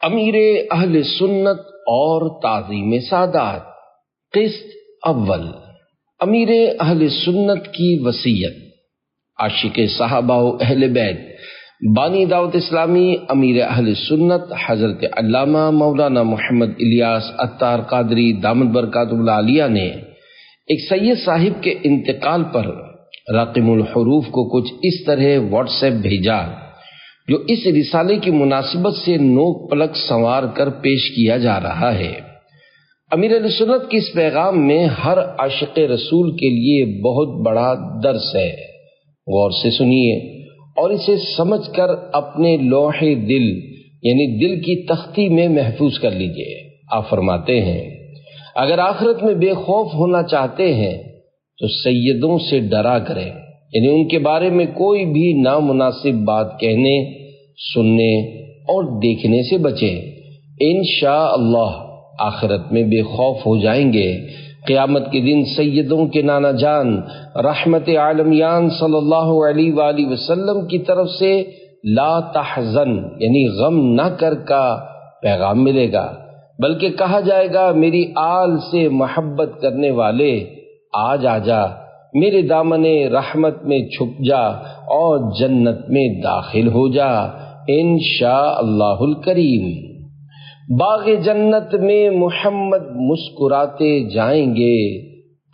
امیر اہل سنت اور تعظیم سادات۔ قسط اول، امیر اہل سنت کی وصیت۔ عاشق صحابہ و اہل بیت، بانی دعوت اسلامی امیر اہل سنت حضرت علامہ مولانا محمد الیاس عطار قادری دامت برکاتہ العالیہ نے ایک سید صاحب کے انتقال پر رقم الحروف کو کچھ اس طرح واٹس ایپ بھیجا جو اس رسالے کی مناسبت سے نوک پلک سنوار کر پیش کیا جا رہا ہے۔ امیر اہل سنت کی اس پیغام میں ہر عاشق رسول کے لیے بہت بڑا درس ہے، غور سے سنیے اور اسے سمجھ کر اپنے لوح دل یعنی دل کی تختی میں محفوظ کر لیجئے۔ آپ فرماتے ہیں، اگر آخرت میں بے خوف ہونا چاہتے ہیں تو سیدوں سے ڈرا کریں، یعنی ان کے بارے میں کوئی بھی نامناسب بات کہنے، سننے اور دیکھنے سے بچیں۔ انشاءاللہ آخرت میں بے خوف ہو جائیں گے۔ قیامت کے دن سیدوں کے نانا جان رحمت عالمیان صلی اللہ علیہ وآلہ وسلم کی طرف سے لا تحزن یعنی غم نہ کر کا پیغام ملے گا، بلکہ کہا جائے گا میری آل سے محبت کرنے والے آج آ جا، میرے دامن رحمت میں چھپ جا اور جنت میں داخل ہو جا انشاءاللہ الکریم۔ باغ جنت میں محمد مسکراتے جائیں گے،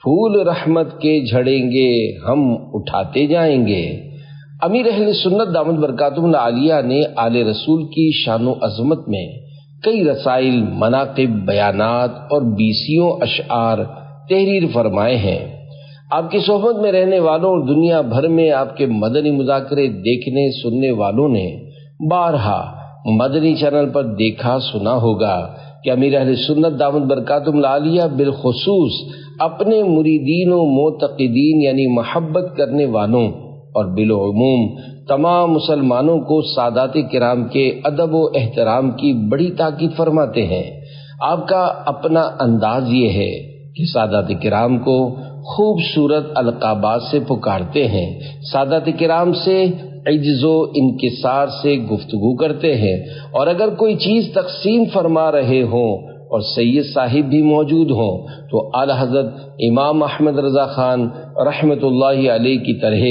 پھول رحمت کے جھڑیں گے، ہم اٹھاتے جائیں گے۔ امیر اہل سنت دامت برکاتہ العالیہ نے آل رسول کی شان و عظمت میں کئی رسائل، مناقب، بیانات اور بیسیوں اشعار تحریر فرمائے ہیں۔ آپ کی صحبت میں رہنے والوں اور دنیا بھر میں آپ کے مدنی مذاکرے دیکھنے سننے والوں نے بارہا مدنی چینل پر دیکھا سنا ہوگا کہ امیر اہل سنت دامت برکاتہ العالیہ بالخصوص اپنے مریدین و معتقدین یعنی محبت کرنے والوں اور بالعموم تمام مسلمانوں کو سادات کرام کے ادب و احترام کی بڑی تاکید فرماتے ہیں۔ آپ کا اپنا انداز یہ ہے کہ سادات کرام کو خوبصورت القابات سے پکارتے ہیں، سادات کرام سے عجز و انکسار سے گفتگو کرتے ہیں، اور اگر کوئی چیز تقسیم فرما رہے ہوں اور سید صاحب بھی موجود ہوں تو اعلی حضرت امام احمد رضا خان رحمت اللہ علیہ کی طرح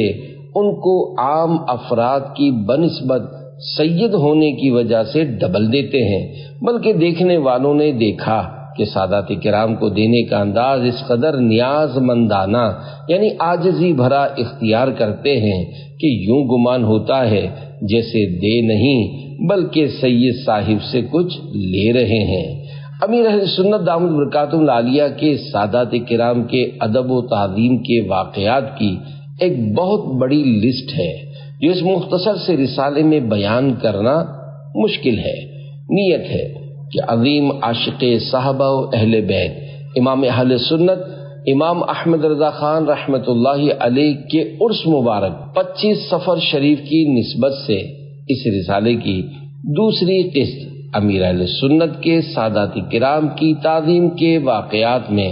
ان کو عام افراد کی بنسبت سید ہونے کی وجہ سے ڈبل دیتے ہیں، بلکہ دیکھنے والوں نے دیکھا کہ سادات کرام کو دینے کا انداز اس قدر نیاز مندانہ یعنی عاجزی بھرا اختیار کرتے ہیں کہ یوں گمان ہوتا ہے جیسے دے نہیں بلکہ سید صاحب سے کچھ لے رہے ہیں۔ امیر اہل سنت دامت برکاتہ العالیہ کے سادات کرام کے ادب و تعظیم کے واقعات کی ایک بہت بڑی لسٹ ہے جو اس مختصر سے رسالے میں بیان کرنا مشکل ہے۔ نیت ہے کہ عظیم عاشق صحابہ و اہل بیت امام اہل سنت امام احمد رضا خان رحمت اللہ علیہ کے عرس مبارک 25 صفر شریف کی نسبت سے اس رسالے کی دوسری قسط امیر اہل سنت کے سادات کرام کی تعظیم کے واقعات میں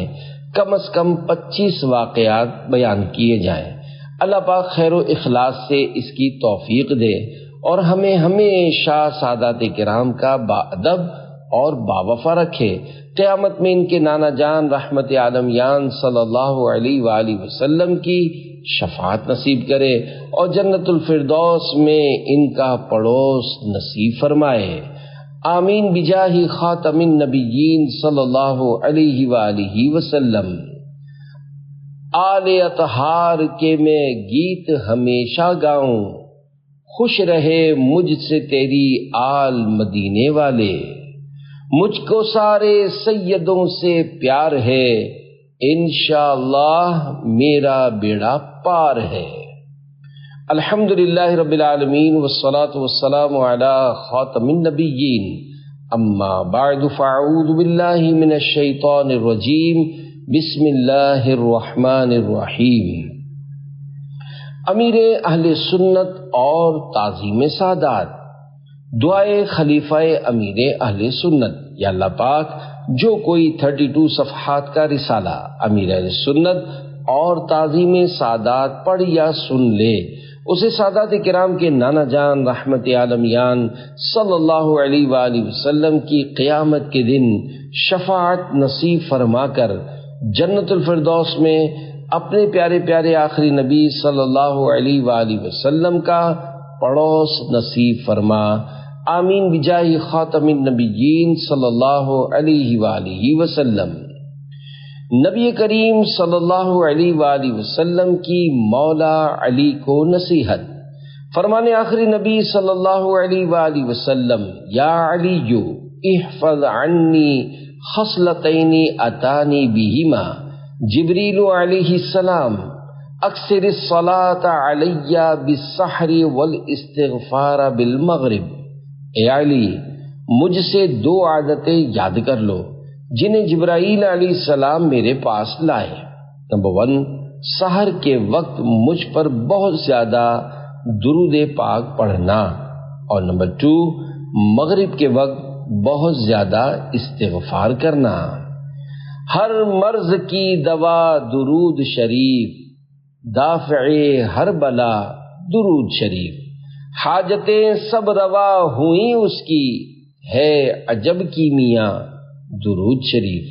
کم از کم 25 واقعات بیان کیے جائیں۔ اللہ پاک خیر و اخلاص سے اس کی توفیق دے اور ہمیں ہمیشہ سادات کرام کا باادب اور باوفا رکھے، قیامت میں ان کے نانا جان رحمت عالمیان صلی اللہ علیہ وآلہ وسلم کی شفاعت نصیب کرے اور جنت الفردوس میں ان کا پڑوس نصیب فرمائے۔ آمین بجاہ خاتم النبیین صلی اللہ علیہ وآلہ وسلم۔ آل اطہار کے میں گیت ہمیشہ گاؤں، خوش رہے مجھ سے تیری آل مدینے والے، مجھ کو سارے سیدوں سے پیار ہے، انشاءاللہ میرا بیڑا پار ہے۔ الحمدللہ رب العالمین والصلاة والسلام علی خاتم النبیین، اما بعد فاعوذ باللہ من الشیطان الرجیم، بسم اللہ الرحمن الرحیم۔ امیر اہل سنت اور تعظیم سادات۔ دعائے خلیفہ امیر اہل سنت۔ یا اللہ پاک، جو کوئی 32 صفحات کا رسالہ امیر اہل سنت اور تعظیم سادات پڑھ یا سن لے اسے سادات کرام کے نانا جان رحمت عالمیان صلی اللہ علیہ وآلہ وسلم کی قیامت کے دن شفاعت نصیب فرما کر جنت الفردوس میں اپنے پیارے پیارے آخری نبی صلی اللہ علیہ وآلہ وسلم کا پڑوس نصیب فرما، آمین بجاہ خاتم النبیین صلی اللہ علیہ وآلہ وسلم۔ نبی کریم صلی اللہ علیہ وآلہ وسلم کی مولا علی کو نصیحت، فرمانے آخری نبی صلی اللہ علیہ وآلہ وسلم، یا علی احفظ عنی خصلتین اتانی بہما جبریل علیہ السلام، اکثر الصلاۃ علی بالسحر والاستغفار بالمغرب۔ اے علی، مجھ سے دو عادتیں یاد کر لو جنہیں جبرائیل علیہ السلام میرے پاس لائے۔ نمبر 1، سحر کے وقت مجھ پر بہت زیادہ درود پاک پڑھنا، اور نمبر 2، مغرب کے وقت بہت زیادہ استغفار کرنا۔ ہر مرض کی دوا درود شریف، دافع ہر بلا درود شریف، حاجتیں سب روا ہوئیں اس کی، ہے عجب کی میاں درود شریف۔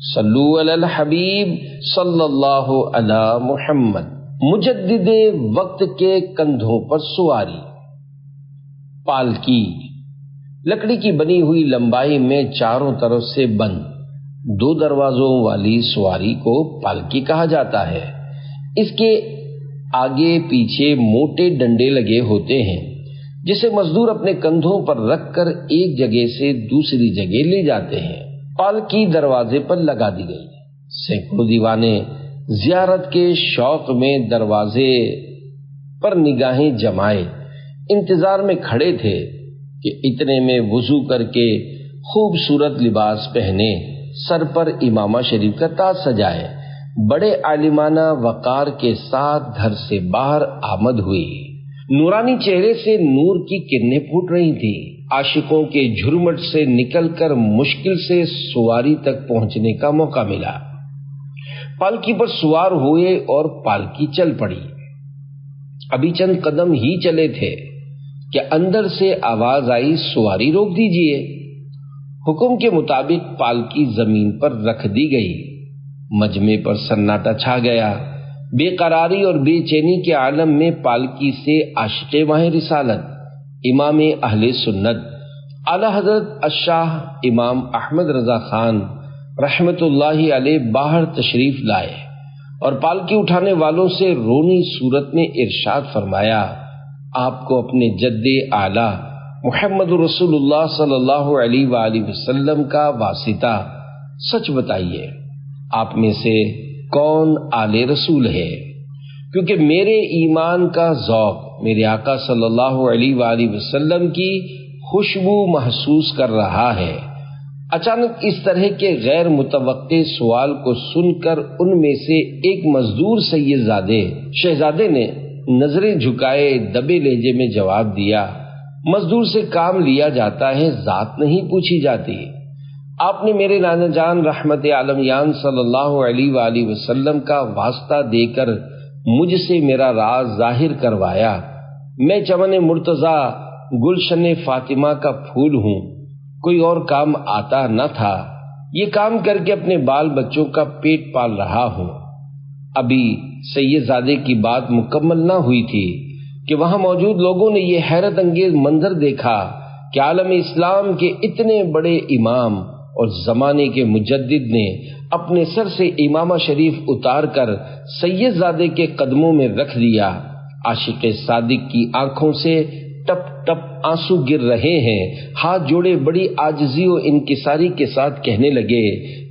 صلو علی الحبیب صلی اللہ علی محمد۔ مجدد وقت کے کندھوں پر سواری، پالکی، لکڑی کی بنی ہوئی لمبائی میں چاروں طرف سے بند 2 دروازوں والی سواری کو پالکی کہا جاتا ہے۔ اس کے آگے پیچھے موٹے ڈنڈے لگے ہوتے ہیں جسے مزدور اپنے کندھوں پر رکھ کر ایک جگہ سے دوسری جگہ لے جاتے ہیں۔ پالکی دروازے پر لگا دی گئی، سینکڑوں دیوانے زیارت کے شوق میں دروازے پر نگاہیں جمائے انتظار میں کھڑے تھے کہ اتنے میں وضو کر کے خوبصورت لباس پہنے، سر پر امامہ شریف کا تاج سجائے، بڑے عالمانہ وقار کے ساتھ گھر سے باہر آمد ہوئی۔ نورانی چہرے سے نور کی کرنیں پھوٹ رہی تھی۔ عاشقوں کے جھرمٹ سے نکل کر مشکل سے سواری تک پہنچنے کا موقع ملا۔ پالکی پر سوار ہوئے اور پالکی چل پڑی۔ ابھی چند قدم ہی چلے تھے کہ اندر سے آواز آئی، سواری روک دیجئے۔ حکم کے مطابق پالکی زمین پر رکھ دی گئی۔ مجمع پر سناٹا چھا گیا۔ بے قراری اور بے چینی کے عالم میں پالکی سے عاشق ماہ رسالت، امام اہل سنت، اعلی حضرت الشاہ امام احمد رضا خان رحمت اللہ علیہ باہر تشریف لائے اور پالکی اٹھانے والوں سے رونی صورت میں ارشاد فرمایا، آپ کو اپنے جد اعلی محمد رسول اللہ صلی اللہ علیہ وآلہ وسلم کا واسطہ سچ بتائیے، آپ میں سے کون آل رسول ہے؟ کیونکہ میرے ایمان کا ذوق میرے آقا صلی اللہ علیہ وآلہ وسلم کی خوشبو محسوس کر رہا ہے۔ اچانک اس طرح کے غیر متوقع سوال کو سن کر ان میں سے ایک مزدور سید زادے شہزادے نے نظریں جھکائے دبے لہجے میں جواب دیا، مزدور سے کام لیا جاتا ہے، ذات نہیں پوچھی جاتی۔ آپ نے میرے نانا جان رحمت عالمیان صلی اللہ علیہ وآلہ وسلم کا واسطہ دے کر مجھ سے میرا راز ظاہر کروایا۔ میں چمن مرتضیٰ گلشن فاطمہ کا پھول ہوں، کوئی اور کام آتا نہ تھا، یہ کام کر کے اپنے بال بچوں کا پیٹ پال رہا ہوں۔ ابھی سید زادے کی بات مکمل نہ ہوئی تھی کہ وہاں موجود لوگوں نے یہ حیرت انگیز منظر دیکھا کہ عالم اسلام کے اتنے بڑے امام اور زمانے کے مجدد نے اپنے سر سے امامہ شریف اتار کر سید زادے کے قدموں میں رکھ دیا۔ عاشق صادق کی آنکھوں سے ٹپ ٹپ آنسو گر رہے ہیں، ہاتھ جوڑے بڑی عاجزی و انکساری کے ساتھ کہنے لگے،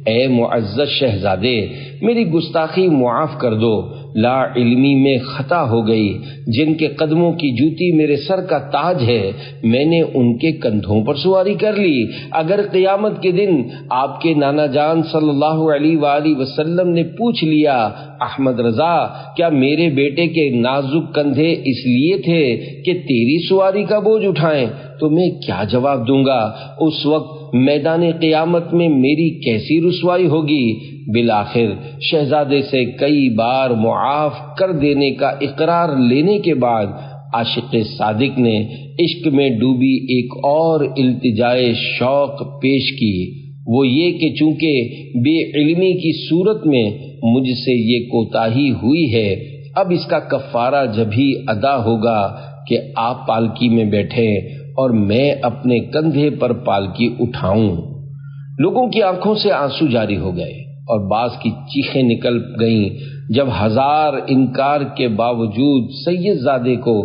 اے معزز شہزادے، میری گستاخی معاف کر دو، لا علمی میں خطا ہو گئی، جن کے قدموں کی جوتی میرے سر کا تاج ہے، میں نے ان کے کندھوں پر سواری کر لی۔ اگر قیامت کے دن آپ کے نانا جان صلی اللہ علیہ وآلہ وسلم نے پوچھ لیا، احمد رضا کیا میرے بیٹے کے نازک کندھے اس لیے تھے کہ تیری سواری کا بوجھ اٹھائیں، تو میں کیا جواب دوں گا؟ اس وقت میدان قیامت میں میری کیسی رسوائی ہوگی؟ بالآخر شہزادے سے کئی بار معاف کر دینے کا اقرار لینے کے بعد عاشق صادق نے عشق میں ڈوبی ایک اور التجائے شوق پیش کی، وہ یہ کہ چونکہ بے علمی کی صورت میں مجھ سے یہ کوتاہی ہوئی ہے، اب اس کا کفارہ جب ہی ادا ہوگا کہ آپ پالکی میں بیٹھیں اور میں اپنے کندھے پر پالکی اٹھاؤں۔ لوگوں کی آنکھوں سے آنسو جاری ہو گئے اور بعض کی چیخیں نکل گئیں جب ہزار انکار کے باوجود سید زادے کو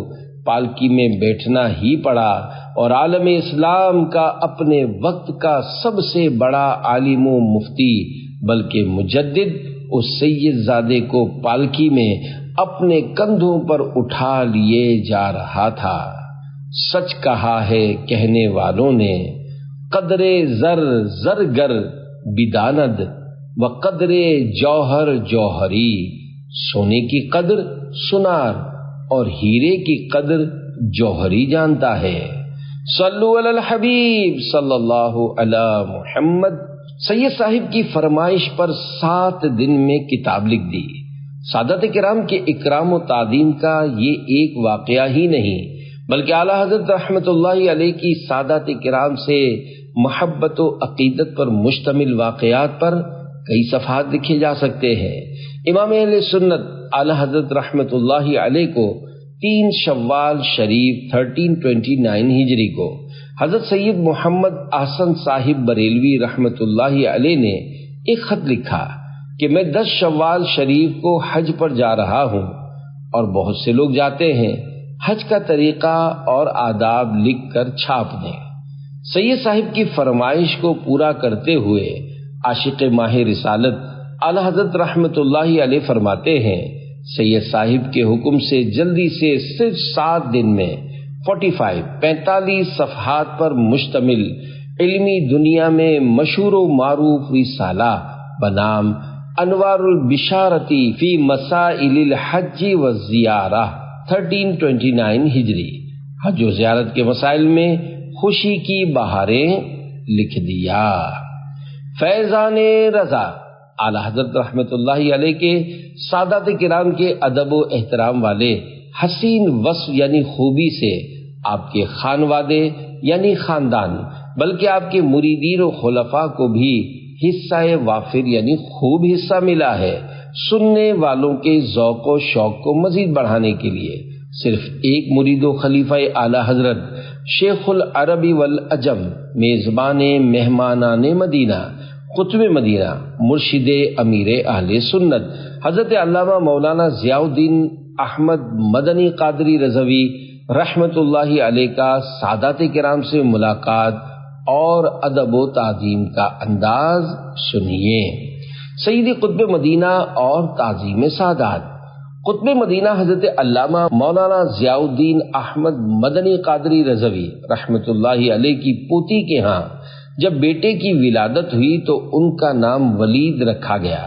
پالکی میں بیٹھنا ہی پڑا، اور عالم اسلام کا اپنے وقت کا سب سے بڑا عالم و مفتی بلکہ مجدد اس سید زادے کو پالکی میں اپنے کندھوں پر اٹھا لیے جا رہا تھا۔ سچ کہا ہے کہنے والوں نے، قدر زر زرگر بداند و قدر جوہر جوہری، سونے کی قدر سنار اور ہیرے کی قدر جوہری جانتا ہے۔ صلو علی الحبیب صلی اللہ علی محمد۔ سید صاحب کی فرمائش پر 7 دن میں کتاب لکھ دی۔ سادات کرام کے اکرام و تعظیم کا یہ ایک واقعہ ہی نہیں بلکہ اعلیٰ حضرت رحمۃ اللہ علیہ کی سادات کرام سے محبت و عقیدت پر مشتمل واقعات پر کئی صفحات لکھے جا سکتے ہیں۔ امام اہل سنت اعلیٰ حضرت رحمۃ اللہ علیہ کو 3 شوال شریف 1329 ہجری کو حضرت سید محمد احسن صاحب بریلوی رحمۃ اللہ علیہ نے ایک خط لکھا کہ میں 10 شوال شریف کو حج پر جا رہا ہوں، اور بہت سے لوگ جاتے ہیں، حج کا طریقہ اور آداب لکھ کر چھاپ دیں۔ سید صاحب کی فرمائش کو پورا کرتے ہوئے عاشق ماہ رسالت اعلیٰ حضرت رحمۃ اللہ علیہ فرماتے ہیں، سید صاحب کے حکم سے جلدی سے صرف 7 دن میں 45 صفحات پر مشتمل علمی دنیا میں مشہور و معروف رسالہ بنام انوار البشارتی فی مسائل الحج والزیارہ 1329 ہجری حج و زیارت کے مسائل میں خوشی کی بہاریں لکھ دیا۔ فیضان رضا اعلیٰ حضرت رحمۃ اللہ علیہ کے سادات کرام کے ادب و احترام والے حسین وصف یعنی خوبی سے آپ کے خانوادے یعنی خاندان بلکہ آپ کے مریدین و خلفاء کو بھی حصہ وافر یعنی خوب حصہ ملا ہے۔ سننے والوں کے ذوق و شوق کو مزید بڑھانے کے لیے صرف ایک مرید و خلیفہ اعلیٰ حضرت شیخ العربی والعجم میزبان مہمانان مدینہ قطب مدینہ مرشد امیر اہل سنت حضرت علامہ مولانا ضیاء الدین احمد مدنی قادری رضوی رحمت اللہ علیہ کا سادات کرام سے ملاقات اور ادب و تعظیم کا انداز سنیے۔ سیدی قطب مدینہ اور تعظیم سادات۔ قطب مدینہ حضرت علامہ مولانا ضیاء الدین احمد مدنی قادری رضوی رحمت اللہ علیہ کی پوتی کے ہاں جب بیٹے کی ولادت ہوئی تو ان کا نام ولید رکھا گیا۔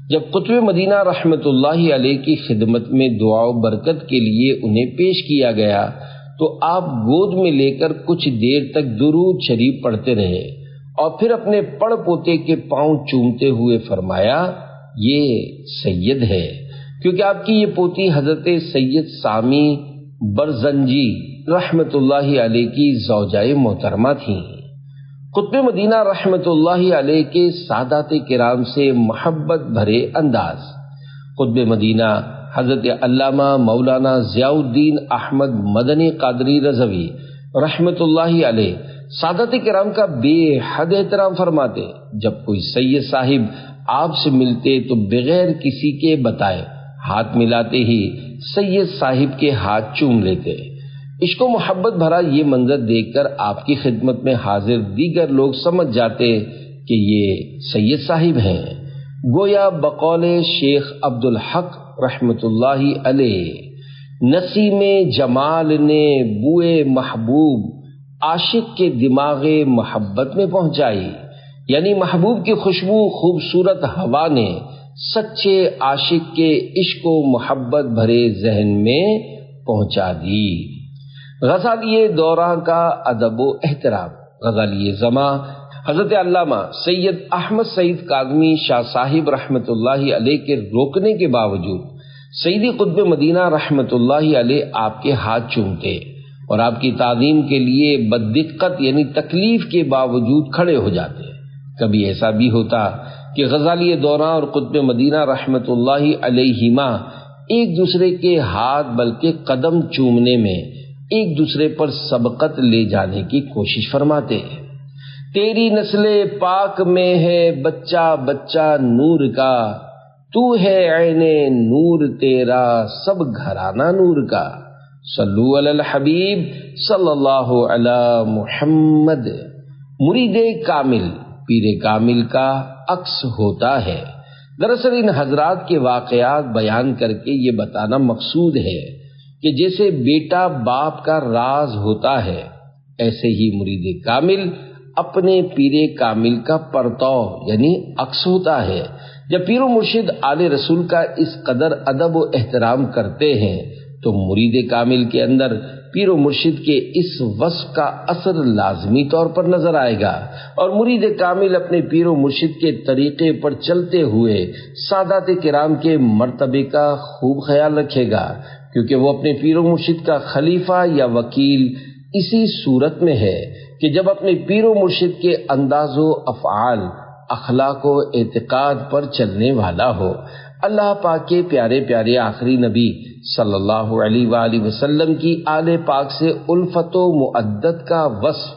جب قطب مدینہ رحمت اللہ علیہ کی خدمت میں دعا و برکت کے لیے انہیں پیش کیا گیا تو آپ گود میں لے کر کچھ دیر تک درود شریف پڑھتے رہے اور پھر اپنے پڑ پوتے کے پاؤں چومتے ہوئے فرمایا، یہ سید ہے، کیونکہ آپ کی یہ پوتی حضرت سید سامی برزنجی رحمت اللہ علیہ کی زوجائے محترمہ تھیں۔ قطب مدینہ رحمت اللہ علیہ کے سادات کرام سے محبت بھرے انداز۔ قطب مدینہ حضرت علامہ مولانا ضیاء الدین احمد مدنی قادری رضوی رحمت اللہ علیہ سادات کرام کا بے حد احترام فرماتے۔ جب کوئی سید صاحب آپ سے ملتے تو بغیر کسی کے بتائے ہاتھ ملاتے ہی سید صاحب کے ہاتھ چوم لیتے۔ عشق و محبت بھرا یہ منظر دیکھ کر آپ کی خدمت میں حاضر دیگر لوگ سمجھ جاتے کہ یہ سید صاحب ہیں۔ گویا بقول شیخ عبدالحق رحمت اللہ علیہ، نسیم جمال نے بوئے محبوب عاشق کے دماغ محبت میں پہنچائی، یعنی محبوب کی خوشبو خوبصورت ہوا نے سچے عاشق کے عشق و محبت بھرے ذہن میں پہنچا دی۔ غزالی دوران کا ادب و احترام۔ غزالی زماں حضرت علامہ سید احمد سعید کاظمی شاہ صاحب رحمت اللہ علیہ کے روکنے کے باوجود سیدی قطب مدینہ رحمت اللہ علیہ آپ کے ہاتھ چومتے اور آپ کی تعظیم کے لیے بددقت یعنی تکلیف کے باوجود کھڑے ہو جاتے۔ کبھی ایسا بھی ہوتا کہ غزالی دوران اور قطب مدینہ رحمت اللہ علیہما ایک دوسرے کے ہاتھ بلکہ قدم چومنے میں ایک دوسرے پر سبقت لے جانے کی کوشش فرماتے۔ تیری نسل پاک میں ہے بچہ بچہ نور کا، تو ہے عین نور تیرا سب گھرانہ نور کا، صلو علی الحبیب صلی اللہ علی محمد۔ مرید کامل پیر کامل کا عکس ہوتا ہے۔ دراصل ان حضرات کے واقعات بیان کر کے یہ بتانا مقصود ہے کہ جیسے بیٹا باپ کا راز ہوتا ہے، ایسے ہی مرید کامل اپنے پیر کامل کا پرتو یعنی عکس ہوتا ہے۔ جب پیر و مرشد آل رسول کا اس قدر ادب و احترام کرتے ہیں تو مرید کامل کے اندر پیر و مرشد کے اس وصف کا اثر لازمی طور پر نظر آئے گا، اور مرید کامل اپنے پیر و مرشد کے طریقے پر چلتے ہوئے سادات کرام کے مرتبے کا خوب خیال رکھے گا، کیونکہ وہ اپنے پیر و مرشد کا خلیفہ یا وکیل اسی صورت میں ہے کہ جب اپنے پیر و مرشد کے انداز و افعال، اخلاق و اعتقاد پر چلنے والا ہو۔ اللہ پاک کے پیارے پیارے آخری نبی صلی اللہ علیہ وآلہ وسلم کی آل پاک سے الفت و مودت کا وصف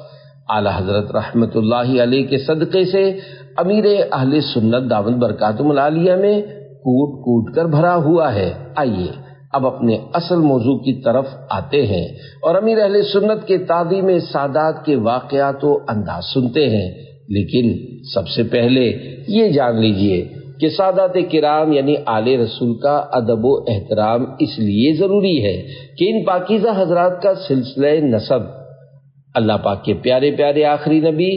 اعلی حضرت رحمت اللہ علیہ کے صدقے سے امیر اہل سنت دامت برکاتہم العالیہ میں کوٹ کوٹ کر بھرا ہوا ہے۔ آئیے اب اپنے اصل موضوع کی طرف آتے ہیں اور امیر اہل سنت کے تعظیم سادات کے واقعات و انداز سنتے ہیں، لیکن سب سے پہلے یہ جان لیجئے کہ سادات کرام یعنی آل رسول کا ادب و احترام اس لیے ضروری ہے کہ ان پاکیزہ حضرات کا سلسلہ نسب اللہ پاک کے پیارے پیارے آخری نبی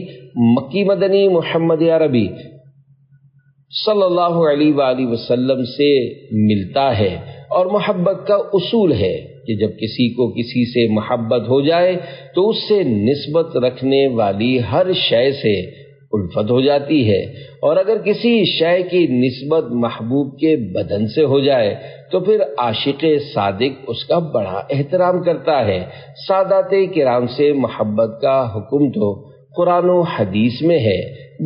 مکی مدنی محمد عربی صلی اللہ علیہ وآلہ وسلم سے ملتا ہے، اور محبت کا اصول ہے کہ جب کسی کو کسی سے محبت ہو جائے تو اس سے نسبت رکھنے والی ہر شے سے الفت ہو جاتی ہے، اور اگر کسی شے کی نسبت محبوب کے بدن سے ہو جائے تو پھر عاشق صادق اس کا بڑا احترام کرتا ہے۔ سادات کرام سے محبت کا حکم تو قرآن و حدیث میں ہے،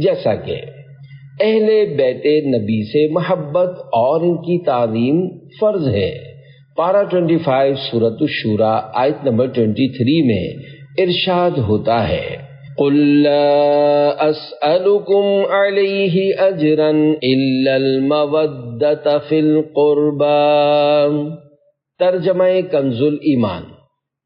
جیسا کہ اہل بیت نبی سے محبت اور ان کی تعظیم فرض ہے۔ پارہ 25 سورۃ الشورى آیت نمبر 23 میں ارشاد ہوتا ہے، قُل لَا أَسْأَلُكُمْ عَلَيْهِ أَجْرًا إِلَّا الْمَوَدَّةَ فِي الْقُرْبَى۔ ترجمہ کنز الایمان،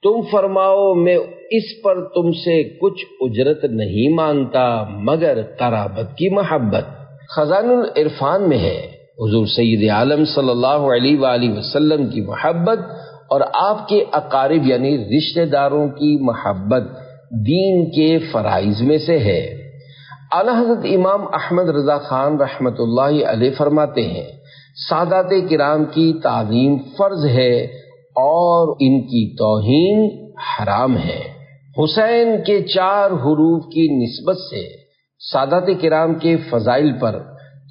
تم فرماؤ میں اس پر تم سے کچھ اجرت نہیں مانگتا مگر قرابت کی محبت۔ خزان العرفان میں ہے حضور سید عالم صلی اللہ علیہ وآلہ وسلم کی محبت اور آپ کے اقارب یعنی رشتہ داروں کی محبت دین کے فرائض میں سے ہے۔ اعلی حضرت امام احمد رضا خان رحمت اللہ علیہ فرماتے ہیں، سادات کرام کی تعظیم فرض ہے اور ان کی توہین حرام ہے۔ حسین کے 4 حروف کی نسبت سے سادات کرام کے فضائل پر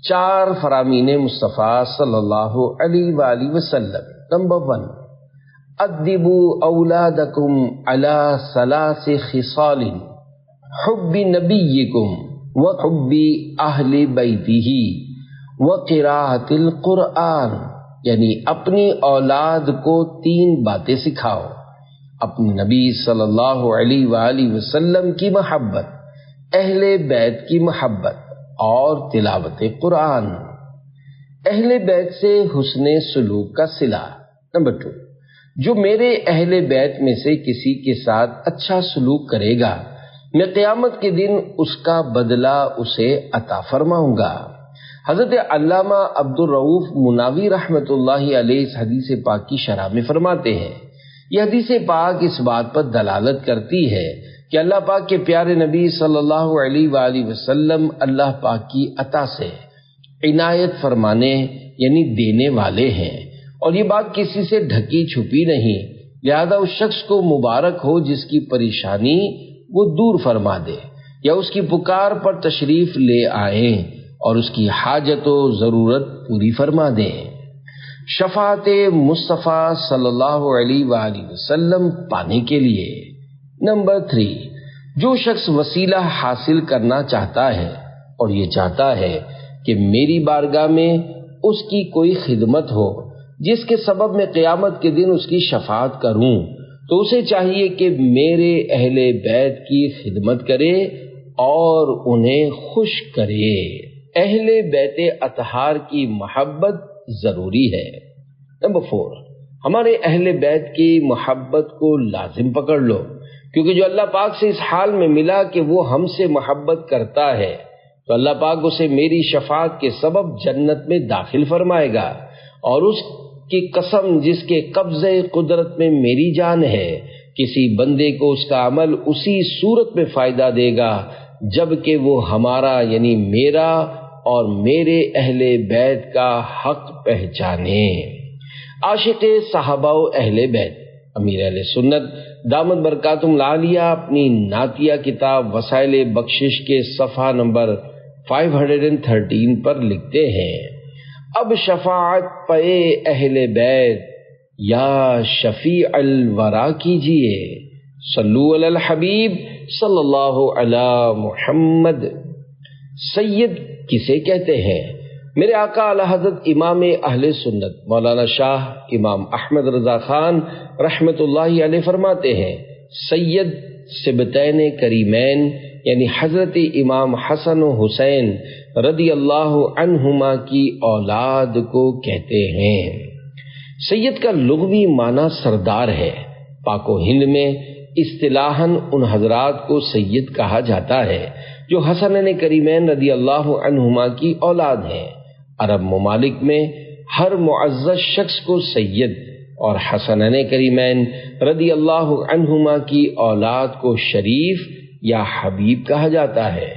4 فرامین مصطفیٰ صلی اللہ علیہ وآلہ وسلم۔ نمبر 1، ادبوا اولادکم علی 3 خصال، حب نبیکم وحب اہل بیتہ وقراءۃ القرآن، یعنی اپنی اولاد کو 3 باتیں سکھاؤ، اپنے نبی صلی اللہ علیہ وآلہ وسلم کی محبت، اہل بیت کی محبت اور تلاوت قرآن۔ اہل بیت سے حسن سلوک کا صلہ۔ نمبر 2، جو میرے اہل بیت میں سے کسی کے ساتھ اچھا سلوک کرے گا میں قیامت کے دن اس کا بدلہ اسے عطا فرماؤں گا۔ حضرت علامہ عبدالرؤوف مناوی رحمت اللہ علیہ اس حدیث پاک کی شرح میں فرماتے ہیں، یہ حدیث پاک اس بات پر دلالت کرتی ہے کہ اللہ پاک کے پیارے نبی صلی اللہ علیہ وآلہ وسلم اللہ پاک کی عطا سے عنایت فرمانے یعنی دینے والے ہیں، اور یہ بات کسی سے ڈھکی چھپی نہیں، لہذا اس شخص کو مبارک ہو جس کی پریشانی وہ دور فرما دے یا اس کی پکار پر تشریف لے آئیں اور اس کی حاجت و ضرورت پوری فرما دیں۔ شفاعت مصطفیٰ صلی اللہ علیہ وآلہ وسلم پانے کے لیے۔ نمبر 3، جو شخص وسیلہ حاصل کرنا چاہتا ہے اور یہ چاہتا ہے کہ میری بارگاہ میں اس کی کوئی خدمت ہو جس کے سبب میں قیامت کے دن اس کی شفاعت کروں، تو اسے چاہیے کہ میرے اہل بیت کی خدمت کرے اور انہیں خوش کرے۔ اہل بیت اطہار کی محبت ضروری ہے۔ نمبر 4، ہمارے اہل بیت کی محبت کو لازم پکڑ لو، کیونکہ جو اللہ پاک سے اس حال میں ملا کہ وہ ہم سے محبت کرتا ہے تو اللہ پاک اسے میری شفاعت کے سبب جنت میں داخل فرمائے گا، اور اس کی قسم جس کے قبضے قدرت میں میری جان ہے، کسی بندے کو اس کا عمل اسی صورت میں فائدہ دے گا جبکہ وہ ہمارا یعنی میرا اور میرے اہل بیت کا حق پہچانے۔ عاشق صحابہ و اہل بیت امیر اہل سنت دامت برکاتہم العالیہ اپنی نعتیہ کتاب وسائل بخشش کے صفحہ نمبر 513 پر لکھتے ہیں، اب شفاعت پے اہل بیت یا شفیع الورا کیجئے، صلو علی الحبیب صلی اللہ علی محمد۔ سید کسے کہتے ہیں؟ میرے آقا اعلی حضرت امام اہل سنت مولانا شاہ امام احمد رضا خان رحمت اللہ علیہ فرماتے ہیں، سید سبتین کریمین یعنی حضرت امام حسن و حسین رضی اللہ عنہما کی اولاد کو کہتے ہیں۔ سید کا لغوی معنی سردار ہے۔ پاک و ہند میں اصطلاحاً ان حضرات کو سید کہا جاتا ہے جو حسنین کریمین رضی اللہ عنہما کی اولاد ہیں۔ عرب ممالک میں ہر معزز شخص کو سید اور حسنین کریمین رضی اللہ عنہما کی اولاد کو شریف یا حبیب کہا جاتا ہے۔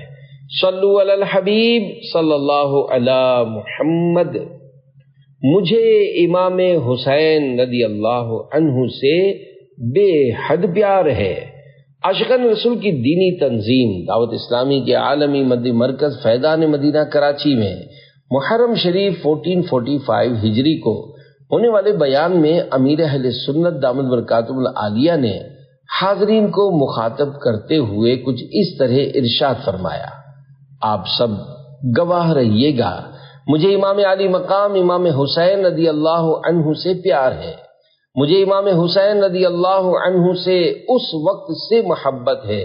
صلو علی الحبیب صلی اللہ علی محمد۔ مجھے امام حسین رضی اللہ عنہ سے بے حد پیار ہے۔ عاشقان رسول کی دینی تنظیم دعوت اسلامی کے عالمی مدی مرکز فیضان مدینہ کراچی میں محرم شریف 1445 ہجری کو ہونے والے بیان میں امیر اہل سنت دامت برکاتہم العالیہ نے حاضرین کو مخاطب کرتے ہوئے کچھ اس طرح ارشاد فرمایا، آپ سب گواہ رہیے گا، مجھے امام علی مقام امام حسین رضی اللہ عنہ سے پیار ہے، مجھے امام حسین رضی اللہ عنہ سے اس وقت سے محبت ہے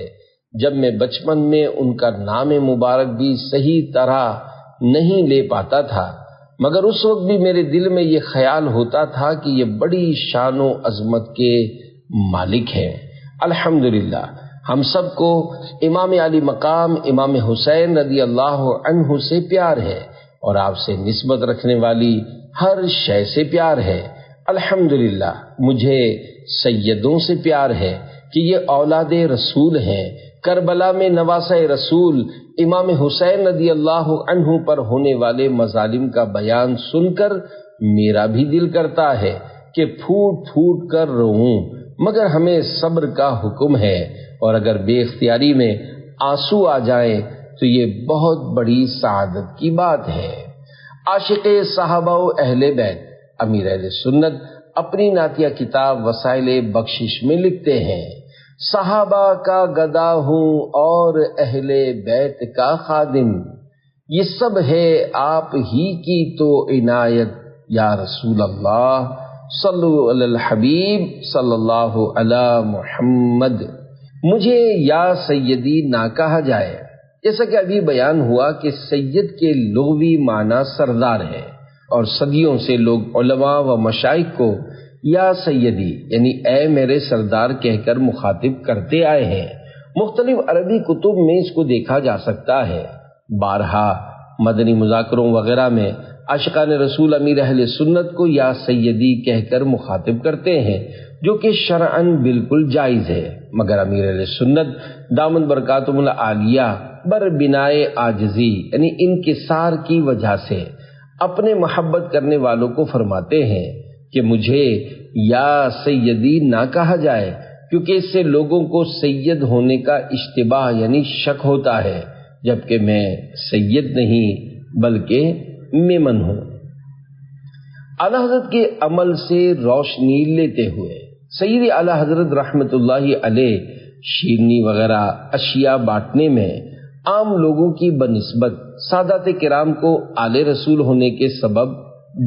جب میں بچپن میں ان کا نام مبارک بھی صحیح طرح نہیں لے پاتا تھا، مگر اس وقت بھی میرے دل میں یہ خیال ہوتا تھا کہ یہ بڑی شان و عظمت کے مالک ہیں۔ الحمدللہ ہم سب کو امام علی مقام امام حسین رضی اللہ عنہ سے پیار ہے اور آپ سے نسبت رکھنے والی ہر شے سے پیار ہے۔ الحمدللہ مجھے سیدوں سے پیار ہے کہ یہ اولاد رسول ہیں۔ کربلا میں نواسہ رسول امام حسین رضی اللہ عنہ پر ہونے والے مظالم کا بیان سن کر میرا بھی دل کرتا ہے کہ پھوٹ پھوٹ کر روؤں، مگر ہمیں صبر کا حکم ہے، اور اگر بے اختیاری میں آنسو آ جائیں تو یہ بہت بڑی سعادت کی بات ہے۔ عاشق صحابہ و اہل بیت امیر اہل سنت اپنی نعتیہ کتاب وسائل بخشش میں لکھتے ہیں، صحابہ کا گدا ہوں اور اہل بیت کا خادم، یہ سب ہے آپ ہی کی تو عنایت یا رسول اللہ، صلو علی الحبیب صلی اللہ علی محمد۔ مجھے یا سیدی نہ کہا جائے، جیسا کہ ابھی بیان ہوا کہ سید کے لغوی معنی سردار ہے، اور صدیوں سے لوگ علماء و مشائخ کو یا سیدی یعنی اے میرے سردار کہہ کر مخاطب کرتے آئے ہیں۔ مختلف عربی کتب میں اس کو دیکھا جا سکتا ہے۔ بارہا مدنی مذاکروں وغیرہ میں عاشقان رسول امیر اہل سنت کو یا سیدی کہہ کر مخاطب کرتے ہیں، جو کہ شرعاً بالکل جائز ہے، مگر امیر اہل سنت دامت برکاتہم العالیہ بر بنائے عاجزی یعنی انکسار کی وجہ سے اپنے محبت کرنے والوں کو فرماتے ہیں کہ مجھے یا سیدی نہ کہا جائے، کیونکہ اس سے لوگوں کو سید ہونے کا اشتباہ یعنی شک ہوتا ہے، جبکہ میں سید نہیں بلکہ میمن ہوں۔ اعلی حضرت کے عمل سے روشنی لیتے ہوئے سید اعلی حضرت رحمت اللہ علیہ شیرنی وغیرہ اشیاء بانٹنے میں عام لوگوں کی بنسبت سادات کرام کو آل رسول ہونے کے سبب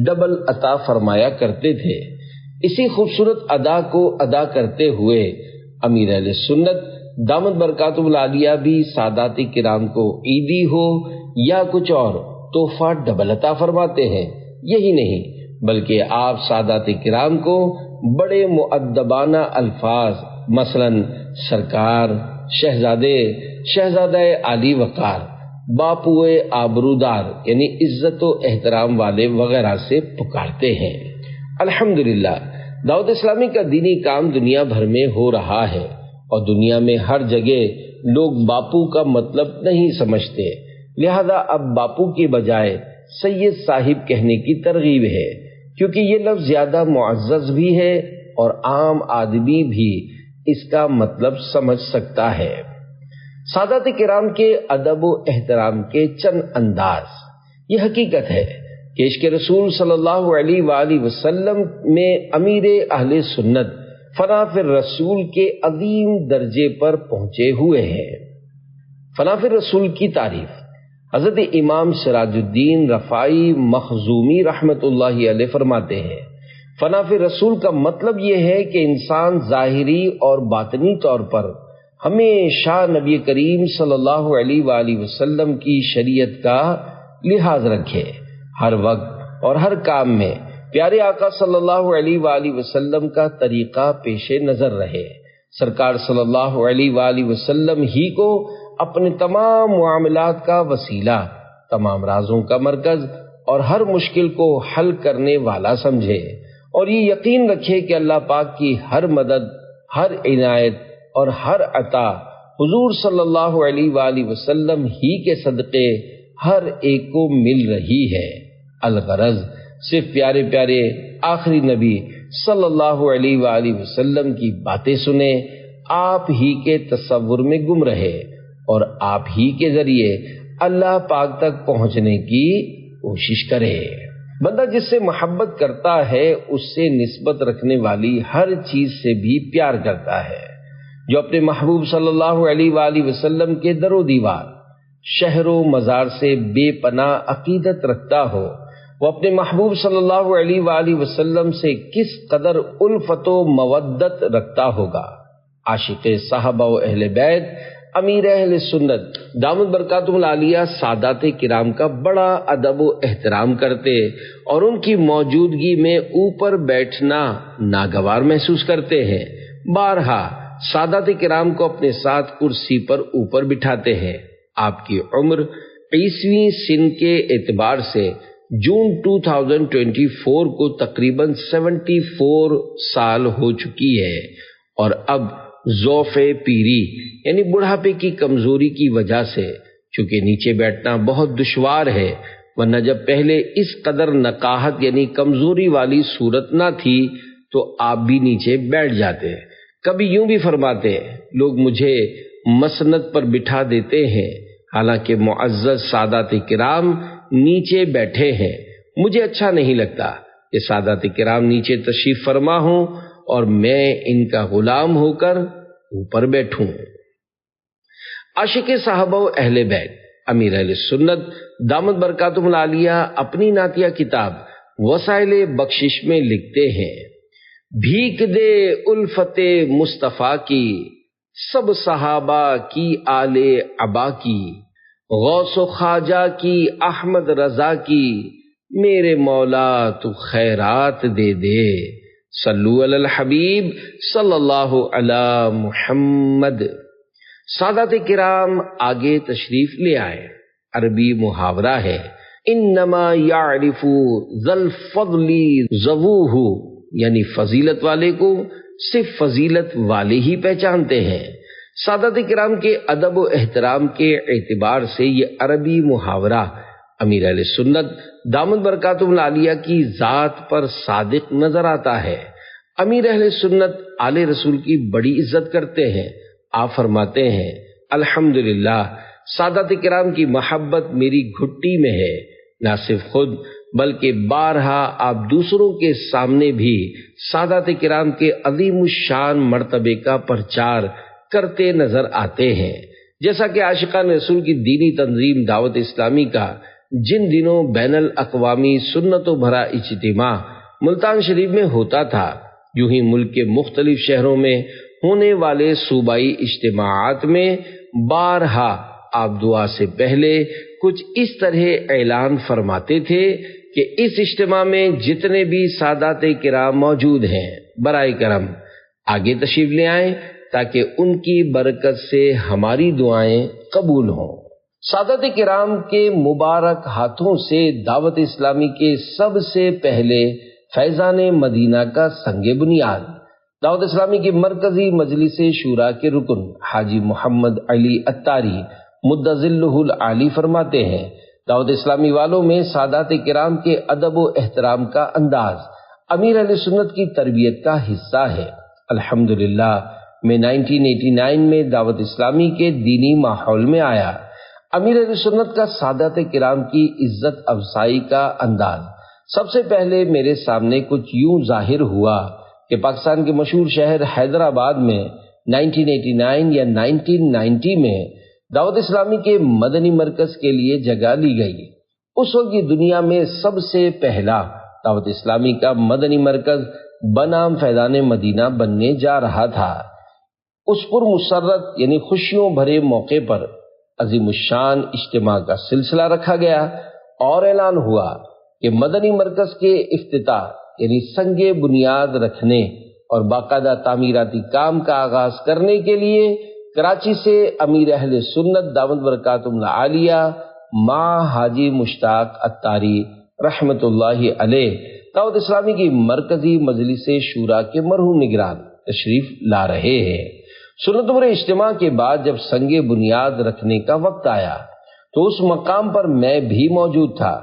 ڈبل عطا فرمایا کرتے تھے۔ اسی خوبصورت ادا کو ادا کرتے ہوئے امیر اہل سنت دامت برکاتہ العالیہ بھی سادات کرام کو عیدی ہو یا کچھ اور تحفہ ڈبل عطا فرماتے ہیں۔ یہی نہیں بلکہ آپ سادات کرام کو بڑے مؤدبانہ الفاظ مثلاً سرکار، شہزادہ عالی وقار، باپوئے آبرودار یعنی عزت و احترام والے وغیرہ سے پکارتے ہیں۔ الحمدللہ دعوت اسلامی کا دینی کام دنیا بھر میں ہو رہا ہے اور دنیا میں ہر جگہ لوگ باپو کا مطلب نہیں سمجھتے، لہذا اب باپو کے بجائے سید صاحب کہنے کی ترغیب ہے، کیونکہ یہ لفظ زیادہ معزز بھی ہے اور عام آدمی بھی اس کا مطلب سمجھ سکتا ہے۔ سادات کرام کے ادب و احترام کے چند انداز۔ یہ حقیقت ہے کہ عشق رسول صلی اللہ علیہ وآلہ وسلم میں امیر اہل سنت فنا فی الرسول کے عظیم درجے پر پہنچے ہوئے ہیں۔ فنا فی الرسول کی تعریف حضرت امام سراج الدین رفاعی مخزومی رحمت اللہ علیہ فرماتے ہیں، فنا فی الرسول کا مطلب یہ ہے کہ انسان ظاہری اور باطنی طور پر ہمیشہ نبی کریم صلی اللہ علیہ وآلہ وسلم کی شریعت کا لحاظ رکھے، ہر وقت اور ہر کام میں پیارے آقا صلی اللہ علیہ وآلہ وسلم کا طریقہ پیش نظر رہے، سرکار صلی اللہ علیہ وآلہ وسلم ہی کو اپنے تمام معاملات کا وسیلہ، تمام رازوں کا مرکز اور ہر مشکل کو حل کرنے والا سمجھے، اور یہ یقین رکھے کہ اللہ پاک کی ہر مدد، ہر عنایت اور ہر عطا حضور صلی اللہ علیہ وآلہ وسلم ہی کے صدقے ہر ایک کو مل رہی ہے۔ الغرض صرف پیارے پیارے آخری نبی صلی اللہ علیہ وآلہ وسلم کی باتیں سنیں، آپ ہی کے تصور میں گم رہے اور آپ ہی کے ذریعے اللہ پاک تک پہنچنے کی کوشش کرے۔ بندہ جس سے محبت کرتا ہے اس سے نسبت رکھنے والی ہر چیز سے بھی پیار کرتا ہے۔ جو اپنے محبوب صلی اللہ علیہ وآلہ وسلم کے در و دیوار، شہر و مزار سے بے پناہ عقیدت رکھتا ہو، وہ اپنے محبوب صلی اللہ علیہ وآلہ وسلم سے کس قدر الفت و مودت رکھتا ہوگا۔ عاشق صحابہ و اہل بیت امیر اہل سنت دامت برکاتہ العالیہ سادات کرام کا بڑا ادب و احترام کرتے اور ان کی موجودگی میں اوپر بیٹھنا ناگوار محسوس کرتے ہیں۔ بارہا سادات کرام کو اپنے ساتھ کرسی پر اوپر بٹھاتے ہیں۔ آپ کی عمر عیسوی سن کے اعتبار سے جون 2024 کو تقریباً 74 سال ہو چکی ہے، اور اب ضعف پیری یعنی بڑھاپے کی کمزوری کی وجہ سے چونکہ نیچے بیٹھنا بہت دشوار ہے، ورنہ جب پہلے اس قدر نقاہت یعنی کمزوری والی صورت نہ تھی تو آپ بھی نیچے بیٹھ جاتے۔ کبھی یوں بھی فرماتے، لوگ مجھے مسند پر بٹھا دیتے ہیں، حالانکہ معزز سادات کرام نیچے بیٹھے ہیں، مجھے اچھا نہیں لگتا کہ سادات کرام نیچے تشریف فرما ہوں اور میں ان کا غلام ہو کر اوپر بیٹھوں۔ عاشق صحابہ و اہل بیت امیر اہل سنت دامت برکاتہ العالیہ اپنی نعتیہ کتاب وسائل بخشش میں لکھتے ہیں، بھیک دے الفت مصطفیٰ کی سب صحابہ کی آل عبا کی، غوث و خواجہ کی احمد رضا کی، میرے مولا تو خیرات دے دے، صلو علی الحبیب صلی اللہ علی محمد۔ سادات کرام آگے تشریف لے آئے۔ عربی محاورہ ہے، انما یعرف ذا الفضل ذووہ، یعنی فضیلت والے کو صرف فضیلت والے ہی پہچانتے ہیں۔ سادات کرام کے ادب و احترام کے اعتبار سے یہ عربی محاورہ امیر اہل سنت دامت برکاتہ العالیہ کی ذات پر صادق نظر آتا ہے۔ امیر اہل سنت آل رسول کی بڑی عزت کرتے ہیں۔ آپ فرماتے ہیں، الحمدللہ سادات کرام کی محبت میری گھٹی میں ہے، نہ صرف خود بلکہ بارہا آپ دوسروں کے سامنے بھی سادات کرام کے عظیم الشان مرتبے کا پرچار کرتے نظر آتے ہیں، جیسا کہ عاشقان رسول کی دینی تنظیم دعوت اسلامی کا جن دنوں بین الاقوامی سنتوں بھرا اجتماع ملتان شریف میں ہوتا تھا، یوں ہی ملک کے مختلف شہروں میں ہونے والے صوبائی اجتماعات میں بارہا آپ دعا سے پہلے کچھ اس طرح اعلان فرماتے تھے کہ اس اجتماع میں جتنے بھی سادات کرام موجود ہیں برائے کرم آگے تشریف لے آئیں تاکہ ان کی برکت سے ہماری دعائیں قبول ہوں۔ سادات کرام کے مبارک ہاتھوں سے دعوت اسلامی کے سب سے پہلے فیضان مدینہ کا سنگ بنیاد دعوت اسلامی کی مرکزی مجلس شورا کے رکن حاجی محمد علی اتاری مدظلہ العالی فرماتے ہیں، دعوت اسلامی والوں میں سادات کرام کے ادب و احترام کا انداز امیر اہل سنت کی تربیت کا حصہ ہے۔ الحمدللہ میں 1989 میں دعوت اسلامی کے دینی ماحول میں آیا۔ امیر اہل سنت کا سادات کرام کی عزت افزائی کا انداز سب سے پہلے میرے سامنے کچھ یوں ظاہر ہوا کہ پاکستان کے مشہور شہر حیدرآباد میں 1989 یا 1990 میں دعوت اسلامی کے مدنی مرکز کے لیے جگہ لی گئی۔ اس وقت کی دنیا میں سب سے پہلا دعوت اسلامی کا مدنی مرکز بنام فیضان مدینہ بننے جا رہا تھا۔ اس پر مسرت یعنی خوشیوں بھرے موقع پر عظیم الشان اجتماع کا سلسلہ رکھا گیا اور اعلان ہوا کہ مدنی مرکز کے افتتاح یعنی سنگ بنیاد رکھنے اور باقاعدہ تعمیراتی کام کا آغاز کرنے کے لیے کراچی سے امیر اہل سنت دامت برکاتہم العالیہ ماں حاجی مشتاق اتاری رحمت اللہ علیہ دعوت اسلامی کی مرکزی مجلس شورا کے مرحوم نگران تشریف لا رہے ہیں۔ سنتوں بھرے اجتماع کے بعد جب سنگ بنیاد رکھنے کا وقت آیا تو اس مقام پر میں بھی موجود تھا۔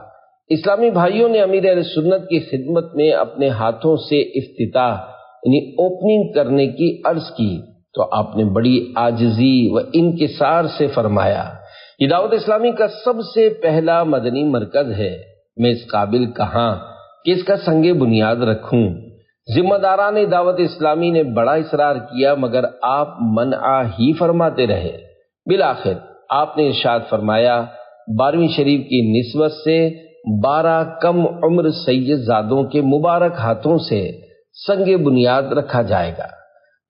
اسلامی بھائیوں نے امیر اہل سنت کی خدمت میں اپنے ہاتھوں سے افتتاح یعنی اوپننگ کرنے کی عرض کی تو آپ نے بڑی عاجزی و انکسار سے فرمایا، یہ دعوت اسلامی کا سب سے پہلا مدنی مرکز ہے، میں اس قابل کہاں کہ اس کا سنگ بنیاد رکھوں۔ ذمہ داران دعوت اسلامی نے بڑا اصرار کیا مگر آپ منع ہی فرماتے رہے۔ بالآخر آپ نے ارشاد فرمایا 12ویں شریف کی نسبت سے 12 کم عمر سید زادوں کے مبارک ہاتھوں سے سنگ بنیاد رکھا جائے گا۔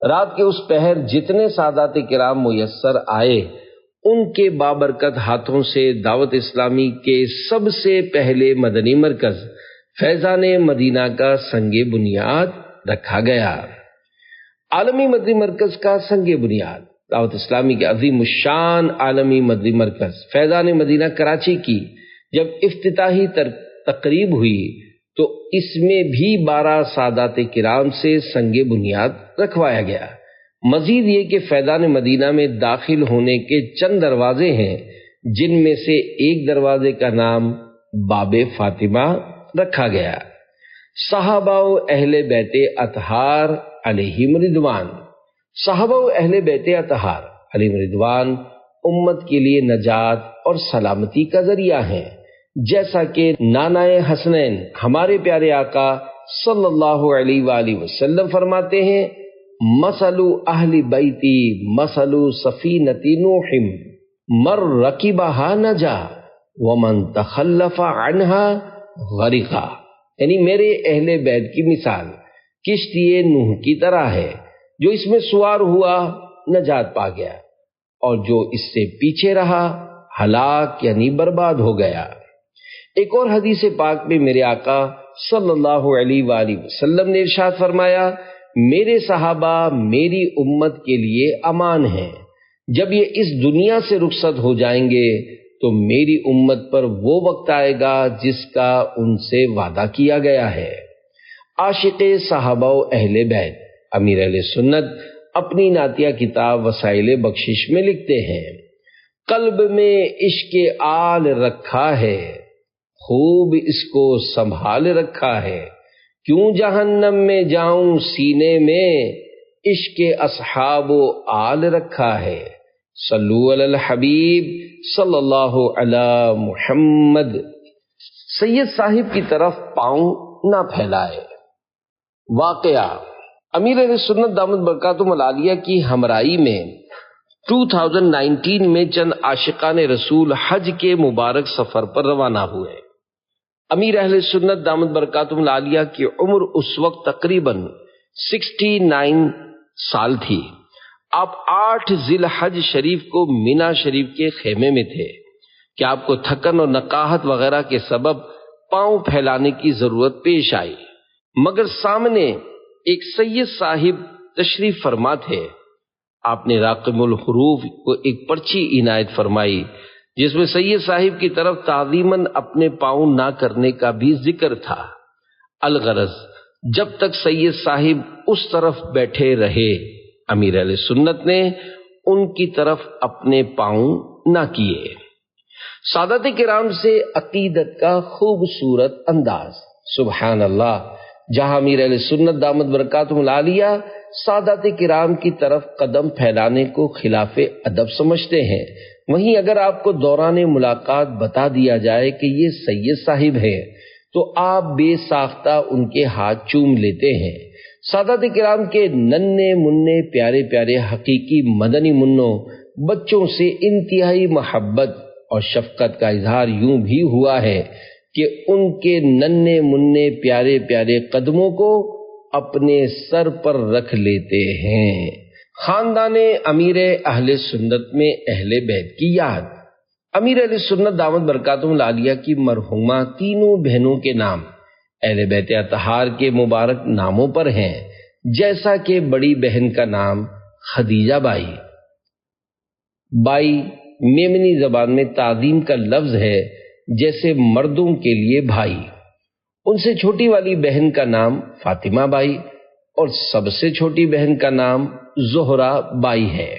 رات کے اس پہر جتنے سادات کرام میسر آئے ان کے بابرکت ہاتھوں سے دعوت اسلامی کے سب سے پہلے مدنی مرکز فیضان مدینہ کا سنگ بنیاد رکھا گیا۔ عالمی مدنی مرکز کا سنگ بنیاد دعوت اسلامی کے عظیم الشان عالمی مدنی مرکز فیضان مدینہ کراچی کی جب افتتاحی تقریب ہوئی تو اس میں بھی 12 سادات کرام سے سنگ بنیاد رکھوایا گیا۔ مزید یہ کہ فیضان مدینہ میں داخل ہونے کے چند دروازے ہیں جن میں سے ایک دروازے کا نام باب فاطمہ رکھا گیا۔ صحابہ و اہل بیت اطہار علیہم رضوان، صحابہ و اہل بیت اطہار علیہم رضوان امت کے لیے نجات اور سلامتی کا ذریعہ ہیں، جیسا کہ نانائے حسنین ہمارے پیارے آقا صلی اللہ علیہ وآلہ وسلم فرماتے ہیں، مثل اہل بیتی مثل سفینۃ نوح من رکبہا نجا ومن تخلف عنہا غرقا، یعنی میرے اہل بیت کی مثال کشتی نوح کی طرح ہے، جو اس میں سوار ہوا نجات پا گیا اور جو اس سے پیچھے رہا ہلاک یعنی برباد ہو گیا۔ ایک اور حدیث پاک میں میرے آقا صلی اللہ علیہ وآلہ وسلم نے ارشاد فرمایا، میرے صحابہ میری امت کے لیے امان ہیں، جب یہ اس دنیا سے رخصت ہو جائیں گے تو میری امت پر وہ وقت آئے گا جس کا ان سے وعدہ کیا گیا ہے۔ عاشق صحابہ و اہل بیت امیر اہل سنت اپنی نعتیہ کتاب وسائل بخشش میں لکھتے ہیں، قلب میں عشق آل رکھا ہے، خوب اس کو سنبھال رکھا ہے، کیوں جہنم میں جاؤں سینے میں، عشق اصحاب و آل رکھا ہے۔ صلو علی الحبیب صلی اللہ علی محمد سید صاحب کی طرف پاؤں نہ پھیلائے۔ واقعہ امیر اہل سنت دامت برکاتہم العالیہ کی ہمراہی میں 2019 میں چند عاشقان رسول حج کے مبارک سفر پر روانہ ہوئے۔ امیر اہل سنت دامت برکاتہم العالیہ کی عمر اس وقت تقریباً 69 سال تھی۔ آپ 8 ذی الحج شریف کو مینا شریف کے خیمے میں تھے کہ آپ کو تھکن اور نقاہت وغیرہ کے سبب پاؤں پھیلانے کی ضرورت پیش آئی، مگر سامنے ایک سید صاحب تشریف فرما تھے۔ آپ نے راقم الحروف کو ایک پرچی عنایت فرمائی جس میں سید صاحب کی طرف تعظیماً اپنے پاؤں نہ کرنے کا بھی ذکر تھا۔ الغرض جب تک سید صاحب اس طرف بیٹھے رہے، امیر اہل سنت نے ان کی طرف اپنے پاؤں نہ کیے۔ سادات کرام سے عقیدت کا خوبصورت انداز، سبحان اللہ۔ جہاں امیر اہل سنت دامت برکاتہم العالیہ سادات کرام کی طرف قدم پھیلانے کو خلاف ادب سمجھتے ہیں، وہیں اگر آپ کو دوران ملاقات بتا دیا جائے کہ یہ سید صاحب ہے تو آپ بے ساختہ ان کے ہاتھ چوم لیتے ہیں۔ سادات کرام کے ننھے مننے پیارے پیارے حقیقی مدنی منوں بچوں سے انتہائی محبت اور شفقت کا اظہار یوں بھی ہوا ہے کہ ان کے ننھے مننے پیارے پیارے قدموں کو اپنے سر پر رکھ لیتے ہیں۔ خاندان امیر اہل سنت میں اہل بیت کی یاد۔ امیر اہل سنت دامت برکاتہم العالیہ کی مرحومہ تینوں بہنوں کے نام اہل بیت اطہار کے مبارک ناموں پر ہیں، جیسا کہ بڑی بہن کا نام خدیجہ بائی۔ بائی میمنی زبان میں تعظیم کا لفظ ہے، جیسے مردوں کے لیے بھائی۔ ان سے چھوٹی والی بہن کا نام فاطمہ بائی اور سب سے چھوٹی بہن کا نام زہرا بائی ہے۔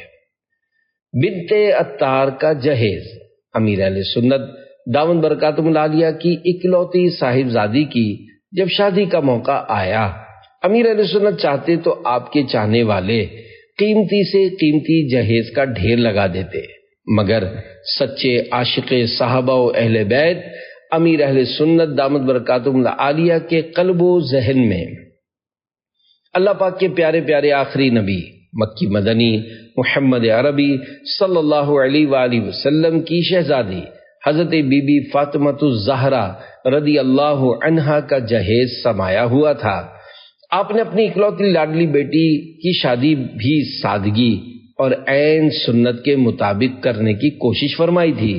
بنت عطار کا جہیز امیر اہل سنت دامت برکاتہم العالیہ کی اکلوتی صاحبزادی کی جب شادی کا موقع آیا، امیر اہل سنت چاہتے تو آپ کے چاہنے والے قیمتی سے قیمتی جہیز کا ڈھیر لگا دیتے، مگر سچے عاشق صحابہ و اہل بیت امیر اہل سنت دامت برکاتہم العالیہ کے قلب و ذہن میں اللہ پاک کے پیارے پیارے آخری نبی مکی مدنی محمد عربی صلی اللہ علیہ وآلہ وسلم کی شہزادی حضرت بی بی فاطمہ الزہرا رضی اللہ عنہا کا جہیز سمایا ہوا تھا۔ آپ نے اپنی اکلوتی لاڈلی بیٹی کی شادی بھی سادگی اور عین سنت کے مطابق کرنے کی کوشش فرمائی تھی۔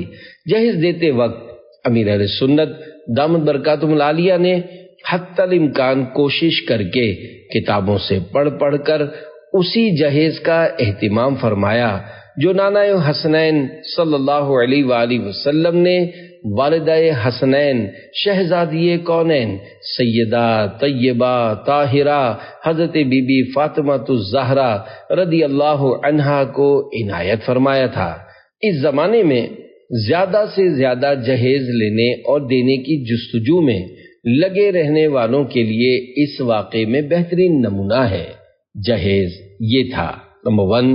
جہیز دیتے وقت امیر اہل سنت دامت برکاتہم العالیہ نے حتی الامکان کوشش کر کے کتابوں سے پڑھ کر اسی جہیز کا اہتمام فرمایا جو نانا حسنین صلی اللہ علیہ وآلہ وسلم نے والدہ حسنین شہزادی کونین سیدہ طیبہ طاہرہ حضرت بی بی فاطمہ الزہرا رضی اللہ عنہا کو عنایت فرمایا تھا۔ اس زمانے میں زیادہ سے زیادہ جہیز لینے اور دینے کی جستجو میں لگے رہنے والوں کے لیے اس واقعے میں بہترین نمونہ ہے۔ جہیز یہ تھا: نمبر 1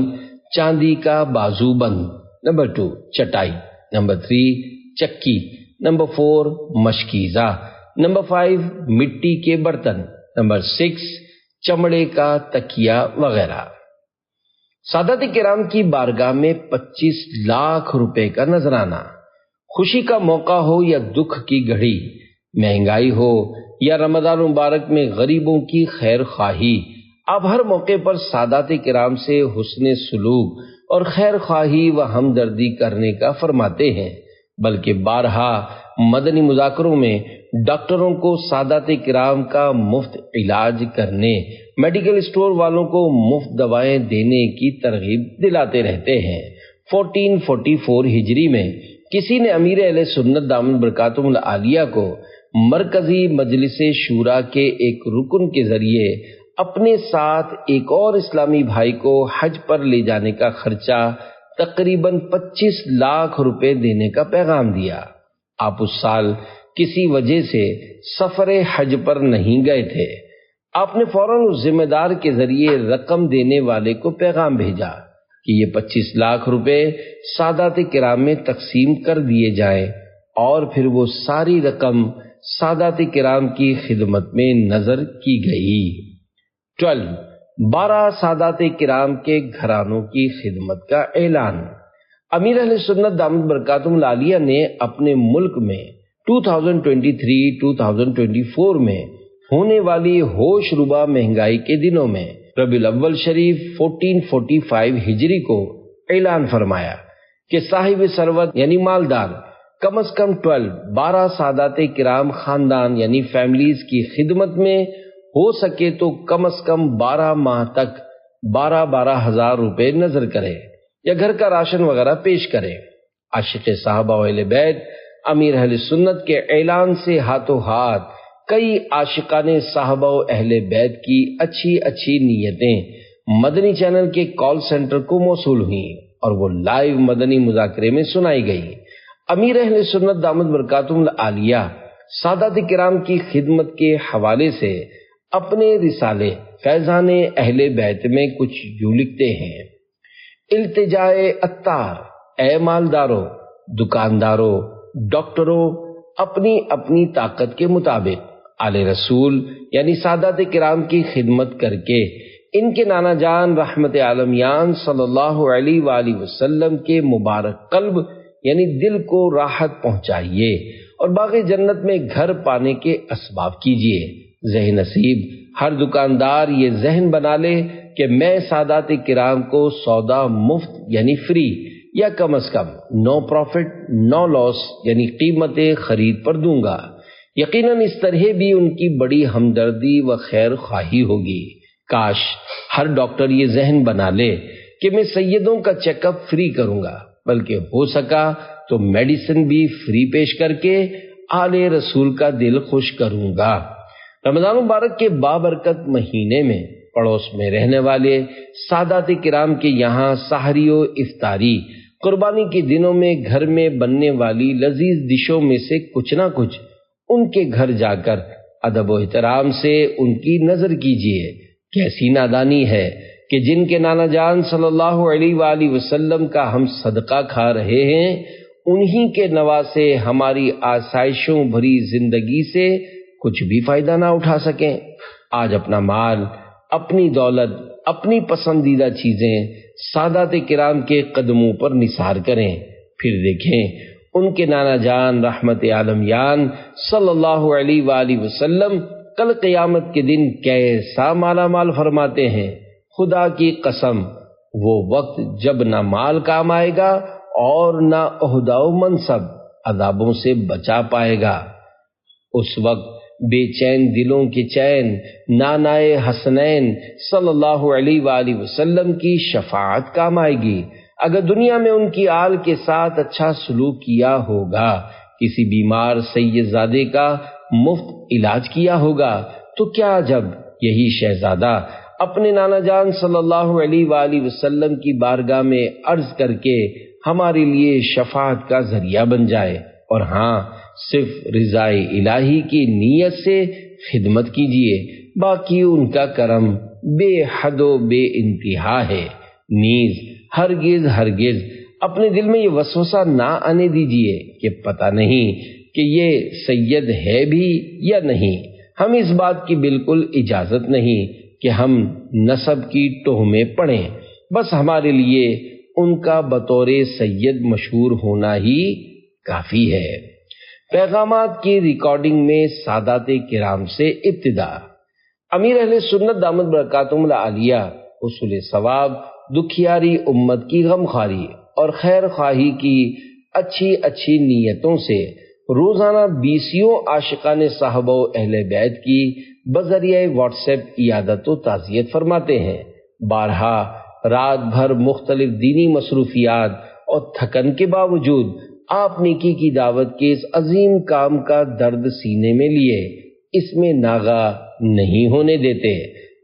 چاندی کا بازو بند، نمبر 2 چٹائی، نمبر 3 چکی، نمبر 4 مشکیزہ، نمبر 5 مٹی کے برتن، نمبر 6 چمڑے کا تکیہ وغیرہ۔ سادات کرام کی بارگاہ میں 25 لاکھ روپے کا نذرانہ۔ خوشی کا موقع ہو یا دکھ کی گھڑی، مہنگائی ہو یا رمضان مبارک میں غریبوں کی خیر خواہی، آپ ہر موقع پر سادات کرام سے حسن سلوک اور خیر خواہی و ہمدردی کرنے کا فرماتے ہیں، بلکہ بارہا مدنی مذاکروں میں ڈاکٹروں کو سادات کرام کا مفت علاج کرنے، میڈیکل اسٹور والوں کو مفت دوائیں دینے کی ترغیب دلاتے رہتے ہیں۔ 1444 ہجری میں کسی نے امیر اہل سنت دامت برکاتہم العالیہ کو مرکزی مجلس شورا کے ایک رکن کے ذریعے اپنے ساتھ ایک اور اسلامی بھائی کو حج پر لے جانے کا خرچہ تقریباً 25 لاکھ روپے دینے کا پیغام دیا۔ آپ اس سال کسی وجہ سے سفر حج پر نہیں گئے تھے۔ آپ نے فوراً اس ذمہ دار کے ذریعے رقم دینے والے کو پیغام بھیجا کہ یہ 25 لاکھ روپے سادات کرام میں تقسیم کر دیے جائیں اور پھر وہ ساری رقم سادات کرام کی خدمت میں نظر کی گئی۔ 12 سادات کرام کے گھرانوں کی خدمت کا اعلان۔ امیر اہل سنت دامت برکاتہم العالیہ نے اپنے ملک میں 2023-2024 میں ہونے والی ہوش ربا مہنگائی کے دنوں میں ربیع الاول شریف 1445 ہجری کو اعلان فرمایا کہ صاحب ثروت یعنی مالدار کم از کم 12 سادات کرام خاندان یعنی فیملیز کی خدمت میں ہو سکے تو کم از کم 12 ماہ تک 12 ہزار روپے نظر کرے یا گھر کا راشن وغیرہ پیش کرے۔ عاشق صحابہ و اہل بیت امیر اہل سنت کے اعلان سے ہاتھوں ہاتھ کئی عاشقان صحابہ و اہل بیت کی اچھی نیتیں مدنی چینل کے کال سینٹر کو موصول ہوئیں اور وہ لائیو مدنی مذاکرے میں سنائی گئی۔ امیر اہل سنت دامت برکاتہم العالیہ سادات کرام کی خدمت کے حوالے سے اپنے رسالے فیضان اہل بیت میں کچھ یوں لکھتے ہیں: التجائے عطار، اے مالداروں، دکانداروں، ڈاکٹروں، اپنی طاقت کے مطابق آل رسول یعنی سادات کرام کی خدمت کر کے ان کے نانا جان رحمت عالمیان صلی اللہ علیہ وآلہ وسلم کے مبارک قلب یعنی دل کو راحت پہنچائیے اور باغ جنت میں گھر پانے کے اسباب کیجیے۔ ذہن نصیب ہر دکاندار یہ ذہن بنا لے کہ میں سادات کرام کو سودا مفت یعنی فری یا کم از کم نو پروفٹ نو لاس یعنی قیمت خرید پر دوں گا۔ یقیناً اس طرح بھی ان کی بڑی ہمدردی و خیر خواہی ہوگی۔ کاش ہر ڈاکٹر یہ ذہن بنا لے کہ میں سیدوں کا چیک اپ فری کروں گا، بلکہ ہو سکا تو میڈیسن بھی فری پیش کر کے آل رسول کا دل خوش کروں گا۔ رمضان مبارک کے بابرکت مہینے میں پڑوس میں رہنے والے سادات کرام کے یہاں سحری و افطاری قربانی کے دنوں میں گھر میں بننے والی لذیذ ڈشوں میں سے کچھ نہ کچھ ان کے گھر جا کر ادب و احترام سے ان کی نظر کیجیے۔ کیسی نادانی ہے کہ جن کے نانا جان صلی اللہ علیہ وآلہ وسلم کا ہم صدقہ کھا رہے ہیں، انہی کے نواسے ہماری آسائشوں بھری زندگی سے کچھ بھی فائدہ نہ اٹھا سکیں۔ آج اپنا مال، اپنی دولت، اپنی پسندیدہ چیزیں سادات کرام کے قدموں پر نثار کریں، پھر دیکھیں ان کے نانا جان رحمت عالمیان صلی اللہ علیہ وآلہ وسلم کل قیامت کے دن کیسا مالا مال فرماتے ہیں۔ خدا کی قسم وہ وقت جب نہ مال کام آئے گا اور نہ عہدہ و منصب عذابوں سے بچا پائے گا۔ اس وقت بے چین دلوں کے چین نانائے حسنین صلی اللہ علیہ وآلہ وسلم کی شفاعت کام آئے گی۔ اگر دنیا میں ان کی آل کے ساتھ اچھا سلوک کیا ہوگا، کسی بیمار سید زادے کا مفت علاج کیا ہوگا، تو کیا جب یہی شہزادہ اپنے نانا جان صلی اللہ علیہ وآلہ وسلم کی بارگاہ میں عرض کر کے ہمارے لیے شفاعت کا ذریعہ بن جائے، اور ہاں صرف رضائے الہی کی نیت سے خدمت کیجیے، باقی ان کا کرم بے حد و بے انتہا ہے۔ نیز ہرگز اپنے دل میں یہ وسوسہ نہ آنے دیجیے کہ پتہ نہیں کہ یہ سید ہے بھی یا نہیں۔ ہم اس بات کی بالکل اجازت نہیں کہ ہم نسب کی ٹوہ میں پڑیں، بس ہمارے لیے ان کا بطور سید مشہور ہونا ہی کافی ہے۔ پیغامات کی ریکارڈنگ میں سادات کرام سے ابتدا۔ امیر اہل سنت دامت برکاتہم العالیہ حصول ثواب، دکھیاری امت کی غمخواری اور خیر خواہی کی اچھی نیتوں سے روزانہ 20 عاشقان صحابہ و اہل بیت کی بذریعہ واٹس ایپ عیادت و تعزیت فرماتے ہیں۔ بارہا رات بھر مختلف دینی مصروفیات اور تھکن کے باوجود آپ نیکی کی دعوت کے اس عظیم کام کا درد سینے میں لیے اس میں ناغہ نہیں ہونے دیتے۔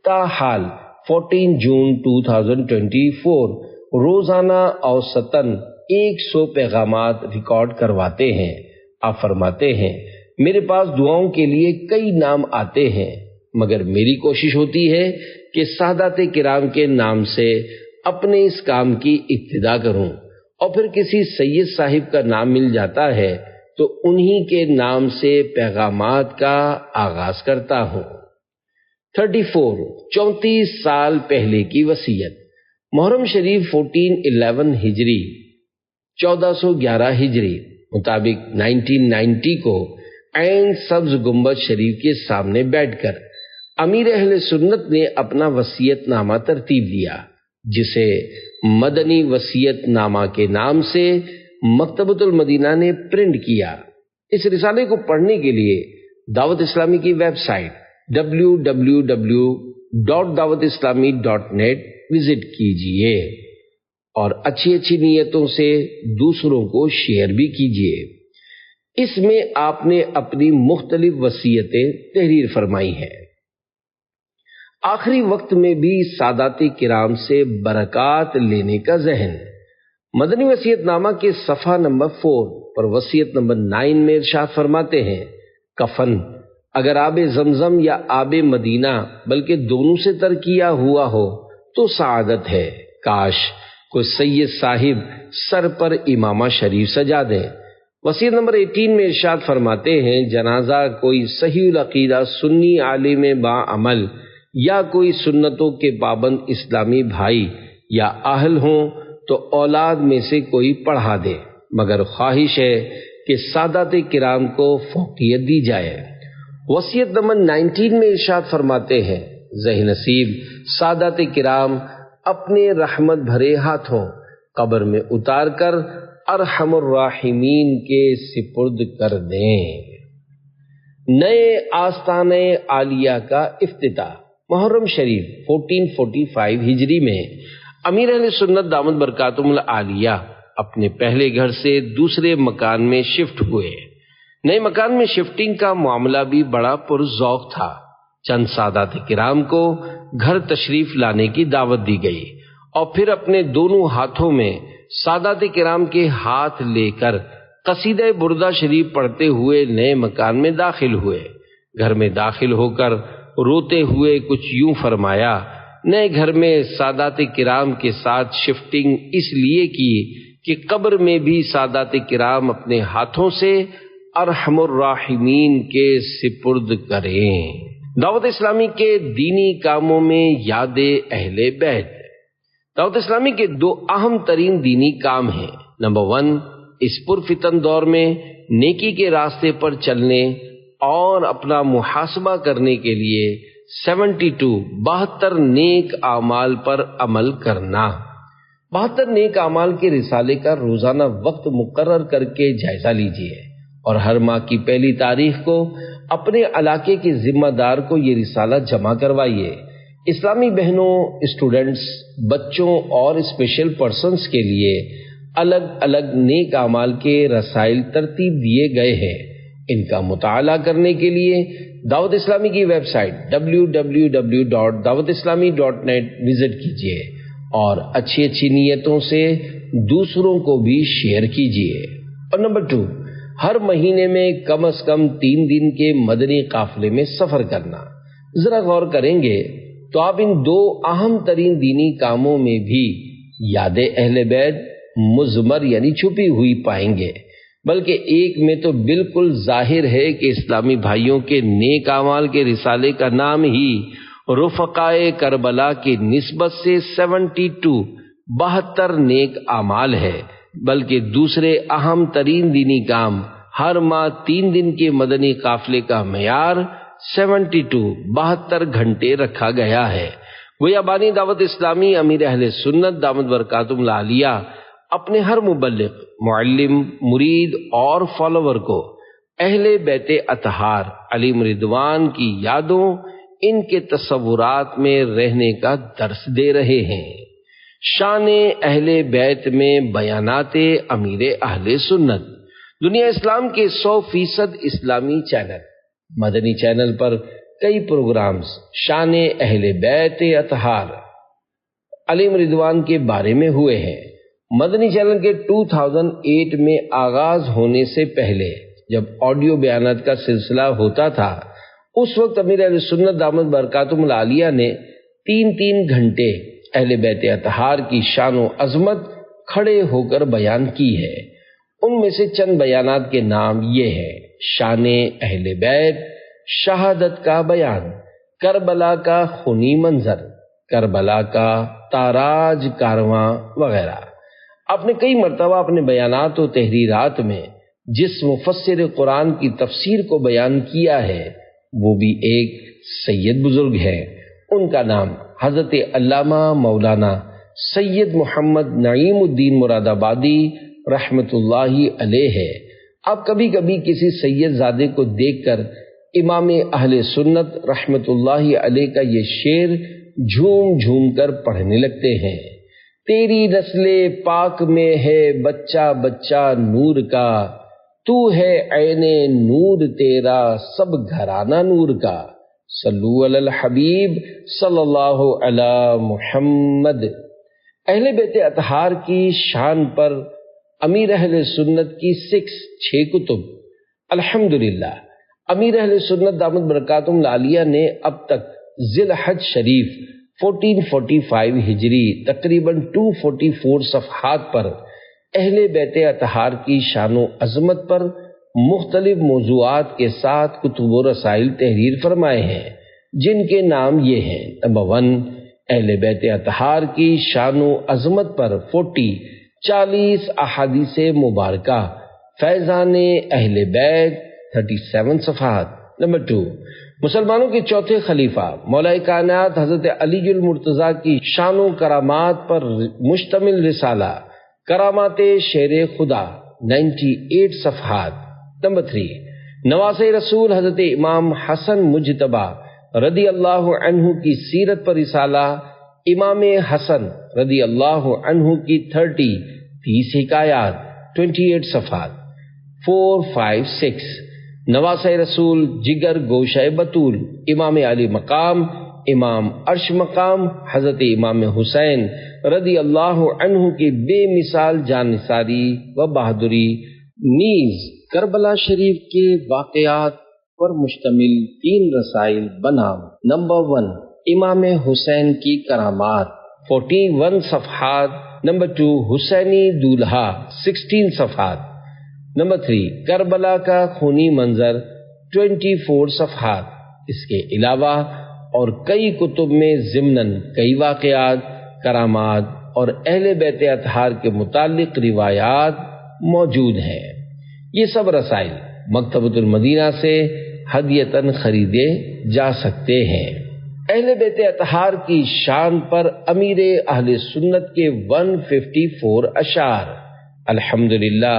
تاحال 14 جون 2024 روزانہ اوسطاً 100 پیغامات ریکارڈ کرواتے ہیں۔ آپ فرماتے ہیں میرے پاس دعاؤں کے لیے کئی نام آتے ہیں، مگر میری کوشش ہوتی ہے کہ سادات کرام کے نام سے اپنے اس کام کی ابتدا کروں، اور پھر کسی سید صاحب کا نام مل جاتا ہے تو تو انہی کے نام سے پیغامات کا آغاز کرتا ہوں۔ 34 سال پہلے کی وصیت۔ محرم شریف 1411 ہجری 1411 ہجری مطابق 1990 کو عین سبز گنبد شریف کے سامنے بیٹھ کر امیر اہل سنت نے اپنا وصیت نامہ ترتیب دیا، جسے مدنی وصیت نامہ کے نام سے مکتبۃ المدینہ نے پرنٹ کیا۔ اس رسالے کو پڑھنے کے لیے دعوت اسلامی کی ویب سائٹ www.dawatislami.net وزٹ کیجئے اور اچھی نیتوں سے دوسروں کو شیئر بھی کیجئے۔ اس میں آپ نے اپنی مختلف وصیتیں تحریر فرمائی ہیں۔ آخری وقت میں بھی سادات کرام سے برکات لینے کا ذہن۔ مدنی وصیت نامہ کے صفحہ نمبر 4 پر وصیت نمبر 9 میں ارشاد فرماتے ہیں، کفن اگر آب زمزم یا آب مدینہ بلکہ دونوں سے تر کیا ہوا ہو تو سعادت ہے، کاش کوئی سید صاحب سر پر امامہ شریف سجا دیں۔ وصیت نمبر 18 میں ارشاد فرماتے ہیں، جنازہ کوئی صحیح العقیدہ سنی عالم با عمل یا کوئی سنتوں کے پابند اسلامی بھائی یا اہل ہوں تو اولاد میں سے کوئی پڑھا دے، مگر خواہش ہے کہ سادات کرام کو فوقیت دی جائے۔ وصیت نمبر 19 میں ارشاد فرماتے ہیں، ذہن نصیب سادات کرام اپنے رحمت بھرے ہاتھوں قبر میں اتار کر ارحم الراحمین کے سپرد کر دیں۔ نئے آستانے عالیہ کا افتتاح۔ محرم شریف 1445 ہجری میں امیر اہل سنت دامت برکاتہم العالیہ اپنے پہلے گھر سے دوسرے مکان میں شفٹ ہوئے۔ نئے مکان میں شفٹنگ کا معاملہ بھی بڑا پرذوق تھا۔ چند سادات کرام کو گھر تشریف لانے کی دعوت دی گئی اور پھر اپنے دونوں ہاتھوں میں سادات کرام کے ہاتھ لے کر قصیدہ بردہ شریف پڑھتے ہوئے نئے مکان میں داخل ہوئے۔ گھر میں داخل ہو کر روتے ہوئے کچھ یوں فرمایا، نئے گھر میں سادات کرام کے ساتھ شفٹنگ اس لیے کی کہ قبر میں بھی سادات کرام اپنے ہاتھوں سے ارحم الراحمین کے سپرد کریں۔ دعوت اسلامی کے دینی کاموں میں یاد اہل بیت۔ دعوت اسلامی کے 2 اہم ترین دینی کام ہیں۔ نمبر 1، اس پرفتن دور میں نیکی کے راستے پر چلنے اور اپنا محاسبہ کرنے کے لیے 72 نیک اعمال پر عمل کرنا۔ 72 نیک اعمال کے رسالے کا روزانہ وقت مقرر کر کے جائزہ لیجیے اور ہر ماہ کی پہلی تاریخ کو اپنے علاقے کے ذمہ دار کو یہ رسالہ جمع کروائیے۔ اسلامی بہنوں، اسٹوڈنٹس، بچوں اور اسپیشل پرسنز کے لیے الگ الگ نیک اعمال کے رسائل ترتیب دیے گئے ہیں۔ ان کا مطالعہ کرنے کے لیے دعوت اسلامی کی ویب سائٹ www.dawatislami.net وزٹ کیجیے اور اچھی نیتوں سے دوسروں کو بھی شیئر کیجیے۔ اور نمبر 2، ہر مہینے میں کم از کم 3 دن کے مدنی قافلے میں سفر کرنا۔ ذرا غور کریں گے تو آپ ان 2 اہم ترین دینی کاموں میں بھی یاد اہل بیت مضمر یعنی چھپی ہوئی پائیں گے، بلکہ ایک میں تو بالکل ظاہر ہے کہ اسلامی بھائیوں کے نیک اعمال کے رسالے کا نام ہی رفقائے کربلا کی نسبت سے 72 نیک اعمال ہے، بلکہ دوسرے اہم ترین دینی کام ہر ماہ 3 دن کے مدنی قافلے کا معیار 72 گھنٹے رکھا گیا ہے۔ گویا بانی دعوت اسلامی امیر اہل سنت دامت برکاتہم العالیہ اپنے ہر مبلغ، معلم، مرید اور فالوور کو اہل بیت اطہار علیہم رضوان کی یادوں، ان کے تصورات میں رہنے کا درس دے رہے ہیں۔ شان اہل بیت میں بیانات امیر اہل سنت۔ دنیا اسلام کے 100% اسلامی چینل مدنی چینل پر کئی پروگرامز شان اہل بیت اطہار علیہم رضوان کے بارے میں ہوئے ہیں۔ مدنی چینل کے 2008 میں آغاز ہونے سے پہلے جب آڈیو بیانات کا سلسلہ ہوتا تھا، اس وقت امیر اہل سنت دامت برکاتہم العالیہ نے 3 گھنٹے اہل بیت اطہار کی شان و عظمت کھڑے ہو کر بیان کی ہے۔ ان میں سے چند بیانات کے نام یہ ہیں: شان اہل بیت، شہادت کا بیان، کربلا کا خونی منظر، کربلا کا تاراج کارواں وغیرہ۔ آپ نے کئی مرتبہ اپنے بیانات و تحریرات میں جس مفسر قرآن کی تفسیر کو بیان کیا ہے وہ بھی ایک سید بزرگ ہے۔ ان کا نام حضرت علامہ مولانا سید محمد نعیم الدین مراد آبادی رحمت اللہ علیہ ہے۔ آپ کبھی کبھی کسی سید زادے کو دیکھ کر امام اہل سنت رحمت اللہ علیہ کا یہ شعر جھوم جھوم کر پڑھنے لگتے ہیں: تیری نسل پاک میں ہے بچہ بچہ نور کا، تو ہے عین نور تیرا سب گھرانہ نور کا، صلو علی الحبیب صلی اللہ علی محمد۔ اہل بیت اطہار کی شان پر امیر اہل سنت کی 6 کتب۔ الحمدللہ امیر اہل سنت دامت برکاتہم العالیہ نے اب تک ذی الحج شریف 1445 ہجری تقریباً 244 صفحات پر اہل بیت اطہار کی شان و عظمت پر مختلف موضوعات کے ساتھ کتب و رسائل تحریر فرمائے ہیں، جن کے نام یہ ہیں: نمبر 1، اہل بیت اطہار کی شان و عظمت پر 40 احادیث مبارکہ، فیضان اہل بیت 37 صفحات۔ نمبر 2، مسلمانوں کے چوتھے خلیفہ مولا کائنات حضرت علی المرتضیٰ کی شان و کرامات پر مشتمل رسالہ کرامات شیر خدا 98 صفحات۔ نمبر 3، نواسۂ رسول حضرت امام حسن مجتبی رضی اللہ عنہ کی سیرت پر رسالہ امام حسن رضی اللہ عنہ کی 30 حکایات 28 صفحات۔ 4، 5، 6، نواسۂ رسول جگر گوشہ بطول امام علی مقام امام عرش مقام حضرت امام حسین رضی اللہ عنہ کی بے مثال جانثاری و بہادری، نیز کربلا شریف کے واقعات پر مشتمل 3 رسائل بنام: نمبر 1، امام حسین کی کرامات 41 صفحات۔ نمبر 2، حسینی دولہا 16 صفحات۔ نمبر 3، کربلا کا خونی منظر 24 صفحات۔ اس کے علاوہ اور کئی کتب میں ضمناً کئی واقعات، کرامات اور اہل بیت اطہار کے متعلق روایات موجود ہیں۔ یہ سب رسائل مکتبۃ المدینہ سے ہدیۃً خریدے جا سکتے ہیں۔ اہل بیت اطہار کی شان پر امیر اہل سنت کے 154 اشعار۔ الحمدللہ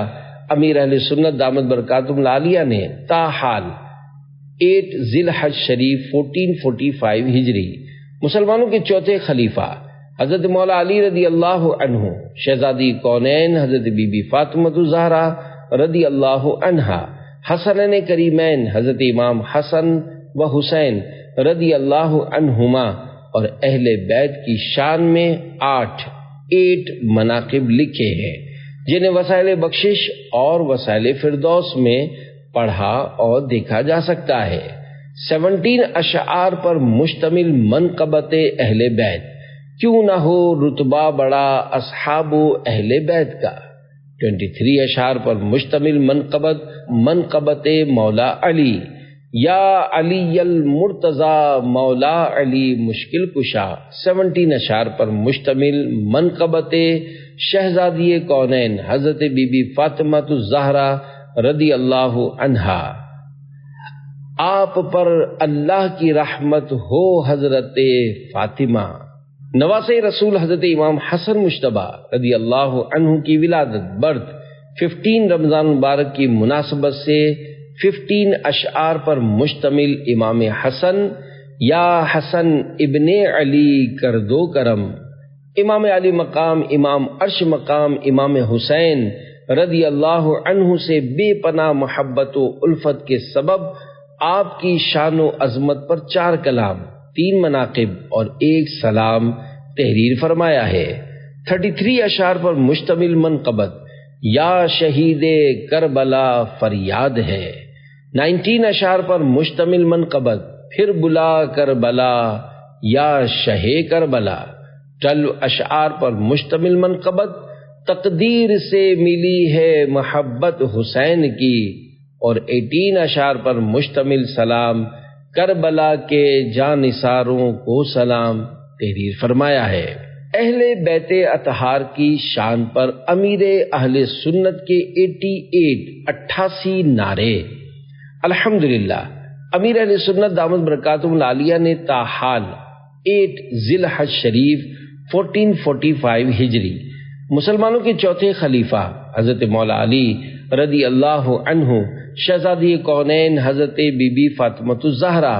امیر اہل سنت دامت برکاتہم العالیہ نے تاحال 8 ذی الحج شریف 1445 ہجری مسلمانوں کے چوتھے خلیفہ حضرت مولا علی رضی اللہ عنہ، شہزادی کونین حضرت بی بی فاطمہ الزہرا رضی اللہ عنہا، حسنین کریمین حضرت امام حسن و حسین رضی اللہ عنہما اور اہل بیت کی شان میں 8 مناقب لکھے ہیں، جنہیں وسائل بخشش اور وسائل فردوس میں پڑھا اور دیکھا جا سکتا ہے۔ 17 اشعار پر مشتمل منقبت اہل بیت، کیوں نہ ہو رتبہ بڑا اصحاب اہل بیت کا۔ 23 اشعار پر مشتمل منقبت مولا علی، یا علی المرتضی مولا علی مشکل کشا۔ 17 اشعار پر مشتمل منقبت شہزادی کونین حضرت بی بی فاطمہ الزہرا رضی اللہ عنہا۔ آپ پر اللہ کی رحمت ہو حضرت فاطمہ۔ نواسۂ رسول حضرت امام حسن مجتبی رضی اللہ عنہ کی ولادت برت 15 رمضان مبارک کی مناسبت سے 15 اشعار پر مشتمل امام حسن، یا حسن ابن علی کر دو کرم، امام علی مقام امام عرش مقام امام حسین رضی اللہ عنہ سے بے پناہ محبت و الفت کے سبب آپ کی شان و عظمت پر 4 کلام، 3 مناقب اور 1 سلام تحریر فرمایا ہے۔ 33 اشعار پر مشتمل منقبت یا شہید کربلا فریاد ہے۔ 19 اشعار پر مشتمل منقبت پھر بلا کربلا یا شہ کربلا۔ 12 اشعار پر مشتمل منقبت تقدیر سے ملی ہے محبت حسین کی، اور 18 اشعار پر مشتمل سلام کربلا کے جانثاروں کو سلام تحریر فرمایا ہے۔ اہل بیت اطہار کی شان پر امیر اہل سنت کے 88 نعرے۔ الحمدللہ امیر اہل سنت دامت برکاتہم العالیہ نے تاحال 8 ذی الحج شریف 1445 ہجری مسلمانوں کے چوتھے خلیفہ حضرت مولا علی رضی اللہ عنہ، شہزادی کونین حضرت بی بی فاطمہ الزہرا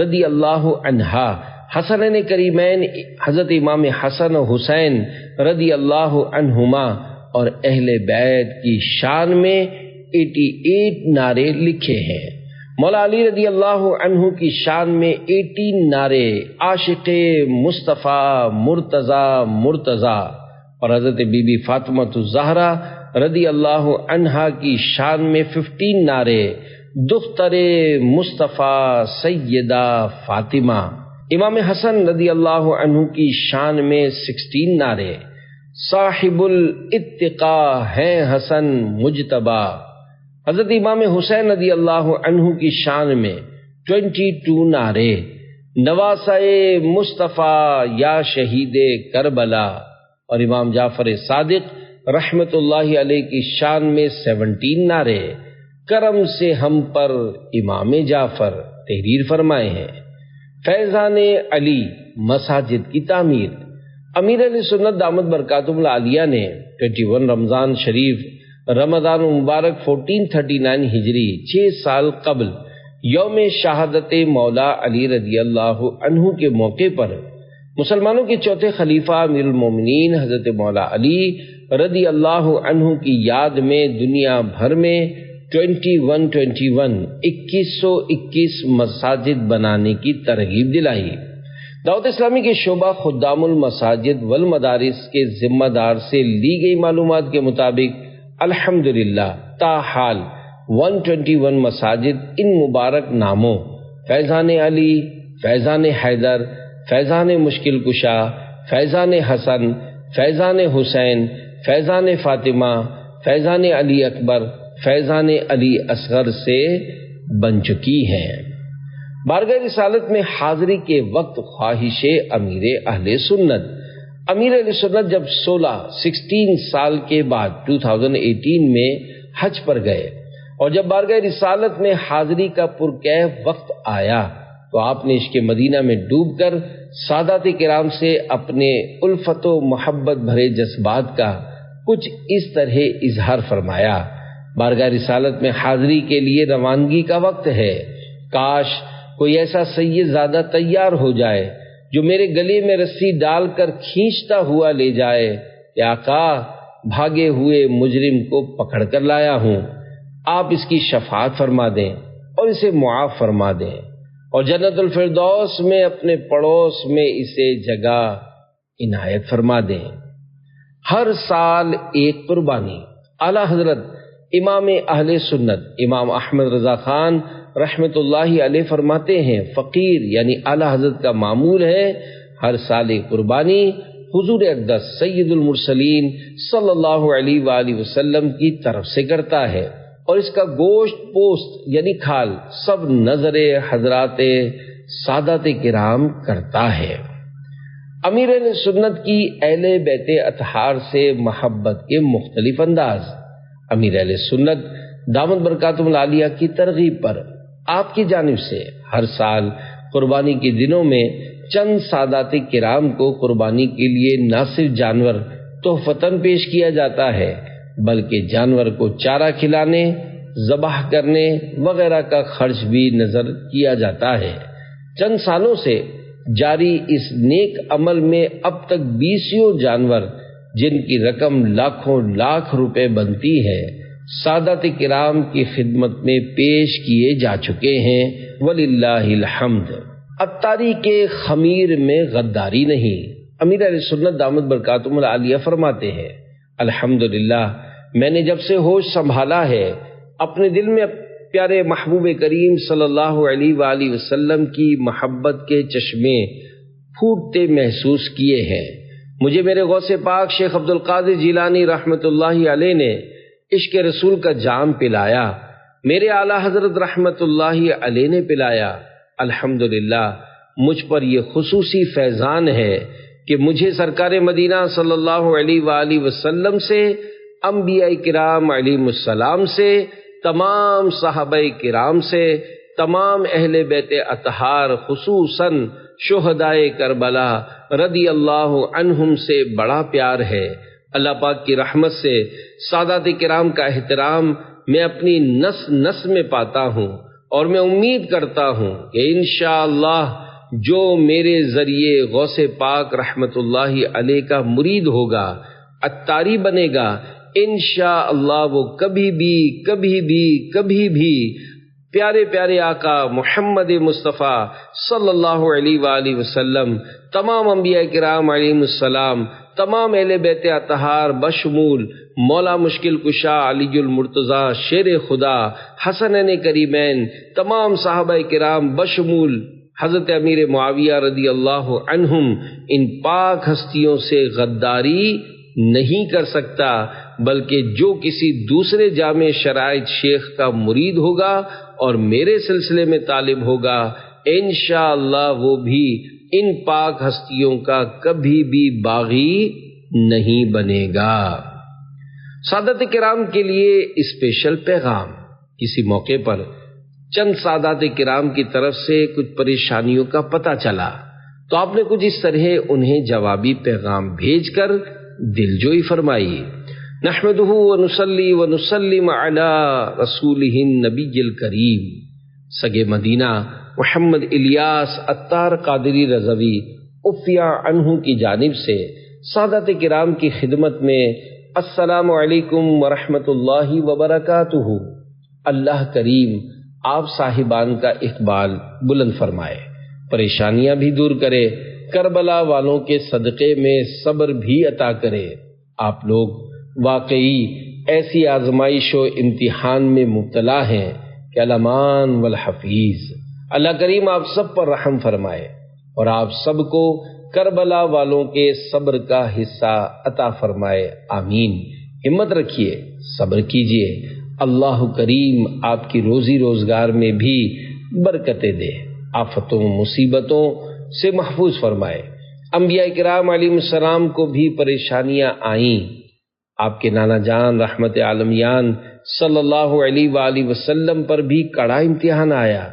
رضی اللہ عنہا، حسنین کریمین حضرت امام حسن و حسین رضی اللہ عنہما اور اہل بیت کی شان میں 88 نعرے لکھے ہیں۔ مولا علی رضی اللہ عنہ کی شان میں 18 نعرے عاشق مصطفیٰ مرتضی اور حضرت بی بی فاطمہ الزہرا رضی اللہ عنہا کی شان میں 15 نعرے دختر مصطفیٰ سیدہ فاطمہ، امام حسن رضی اللہ عنہ کی شان میں 16 نعرے صاحب الاتقاء ہیں حسن مجتبی، حضرت امام حسین رضی اللہ عنہ کی شان میں 22 نعرے نواسۂ مصطفیٰ یا شہید کربلا، اور امام جعفر صادق رحمت اللہ علیہ کی شان میں 17 نعرے کرم سے ہم پر امام جعفر تحریر فرمائے ہیں۔ فیضان علی مساجد کی تعمیر۔ امیر علیہ سنت دامت برکاتہم العالیہ نے 21 رمضان شریف رمضان مبارک 1439 ہجری 6 سال قبل یوم شہادت مولا علی رضی اللہ عنہ کے موقع پر مسلمانوں کے چوتھے خلیفہ امیر المومنین حضرت مولا علی رضی اللہ عنہ کی یاد میں دنیا بھر میں 21 مساجد بنانے کی ترغیب دلائی۔ دعوت اسلامی کے شعبہ خدام المساجد والمدارس کے ذمہ دار سے لی گئی معلومات کے مطابق الحمدللہ تاحال 121 مساجد ان مبارک ناموں فیضان علی، فیضان حیدر، فیضان مشکل کشا، فیضان حسن، فیضان حسین، فیضان فاطمہ، فیضان علی اکبر، فیضان علی اصغر سے بن چکی ہیں۔ بارگاہ رسالت میں حاضری کے وقت خواہش امیر اہل سنت۔ امیر اہل سنت جب 16 سال کے بعد 2018 میں حج پر گئے اور جب بارگاہ رسالت میں حاضری کا پرکیف وقت آیا تو آپ نے عشق مدینہ میں ڈوب کر سادات کرام سے اپنے الفت و محبت بھرے جذبات کا کچھ اس طرح اظہار فرمایا۔ بارگاہ رسالت میں حاضری کے لیے روانگی کا وقت ہے، کاش کوئی ایسا سید زادہ تیار ہو جائے جو میرے گلے میں رسی ڈال کر کھینچتا ہوا لے جائے، یا آقا بھاگے ہوئے مجرم کو پکڑ کر لایا ہوں، آپ اس کی شفاعت فرما دیں اور اسے معاف فرما دیں اور جنت الفردوس میں اپنے پڑوس میں اسے جگہ عنایت فرما دیں۔ ہر سال ایک قربانی۔ اعلیٰ حضرت امام اہل سنت امام احمد رضا خان رحمت اللہ علیہ فرماتے ہیں، فقیر یعنی اعلیٰ حضرت کا معمول ہے ہر سال ایک قربانی حضور اقدس سید المرسلین صلی اللہ علیہ وآلہ وسلم کی طرف سے کرتا ہے، اور اس کا گوشت پوست یعنی کھال سب نظر حضرات سادات کرام کرتا ہے۔ امیر اہل سنت کی اہل بیت اطہار سے محبت کے مختلف انداز۔ امیر اہل سنت دامت برکاتہم العالیہ کی ترغیب پر آپ کی جانب سے ہر سال قربانی کے دنوں میں چند سادات کرام کو قربانی کے لیے نہ صرف جانور تحفتاً پیش کیا جاتا ہے بلکہ جانور کو چارہ کھلانے، ذبح کرنے وغیرہ کا خرچ بھی نظر کیا جاتا ہے۔ چند سالوں سے جاری اس نیک عمل میں اب تک 20 جانور جن کی رقم لاکھوں لاکھ روپے بنتی ہے سادات کرام کی خدمت میں پیش کیے جا چکے ہیں، وللہ الحمد۔ عطاری کے خمیر میں غداری نہیں۔ امیر اہل سنت دامت برکاتہم العالیہ فرماتے ہیں، الحمدللہ میں نے جب سے ہوش سنبھالا ہے اپنے دل میں پیارے محبوب کریم صلی اللہ علیہ وآلہ وسلم کی محبت کے چشمے پھوٹتے محسوس کیے ہیں۔ مجھے میرے غوث پاک شیخ عبد القادر جیلانی رحمۃ اللہ علیہ نے عشق رسول کا جام پلایا، میرے اعلیٰ حضرت رحمۃ اللہ علیہ نے پلایا۔ الحمدللہ مجھ پر یہ خصوصی فیضان ہے کہ مجھے سرکار مدینہ صلی اللہ علیہ وآلہ وسلم سے، انبیاء کرام علیہم السلام سے، تمام صحابہ کرام سے، تمام اہل بیت اطہار خصوصاً شہدائے کربلا رضی اللہ عنہم سے بڑا پیار ہے۔ اللہ پاک کی رحمت سے سادات کرام کا احترام میں اپنی نس نس میں پاتا ہوں، اور میں امید کرتا ہوں کہ انشاءاللہ جو میرے ذریعے غوث پاک رحمت اللہ علیہ کا مرید ہوگا، اتاری بنے گا، انشاءاللہ وہ کبھی بھی پیارے پیارے آقا محمد مصطفیٰ صلی اللہ علیہ وآلہ وسلم، تمام انبیاء کرام علیہم السلام، تمام اہل بیت اطہار بشمول مولا مشکل کشا علی المرتضیٰ شیر خدا حسنین کریمین، تمام صحابہ کرام بشمول حضرت امیر معاویہ رضی اللہ عنہم، ان پاک ہستیوں سے غداری نہیں کر سکتا، بلکہ جو کسی دوسرے جامع شرائط شیخ کا مرید ہوگا اور میرے سلسلے میں طالب ہوگا، انشاءاللہ وہ بھی ان پاک ہستیوں کا کبھی بھی باغی نہیں بنے گا۔ سادات کرام کے لیے اسپیشل پیغام۔ کسی موقع پر چند سادات کرام کی طرف سے کچھ پریشانیوں کا پتہ چلا تو آپ نے کچھ اس طرح انہیں جوابی پیغام بھیج کر دلجوئی فرمائی۔ نحمدہ ونصلی ونسلم علی رسولہ النبی الکریم۔ سگے مدینہ محمد الیاس عطار قادری رضوی عفیہ عنہ کی جانب سے سادات کرام کی خدمت میں السلام علیکم ورحمۃ اللہ وبرکاتہ۔ اللہ کریم آپ صاحبان کا اقبال بلند فرمائے، پریشانیاں بھی دور کرے، کربلا والوں کے صدقے میں صبر بھی عطا کرے۔ آپ لوگ واقعی ایسی آزمائش و امتحان میں مبتلا ہیں کہ الامان والحفیظ۔ اللہ کریم آپ سب پر رحم فرمائے اور آپ سب کو کربلا والوں کے صبر کا حصہ عطا فرمائے، آمین۔ ہمت رکھیے، صبر کیجیے، اللہ کریم آپ کی روزی روزگار میں بھی برکتیں دے، آفتوں مصیبتوں سے محفوظ فرمائے۔ انبیاء کرام علیہ السلام کو بھی پریشانیاں آئیں، آپ کے نانا جان رحمت عالمیان صلی اللہ علیہ وآلہ وسلم پر بھی کڑا امتحان آیا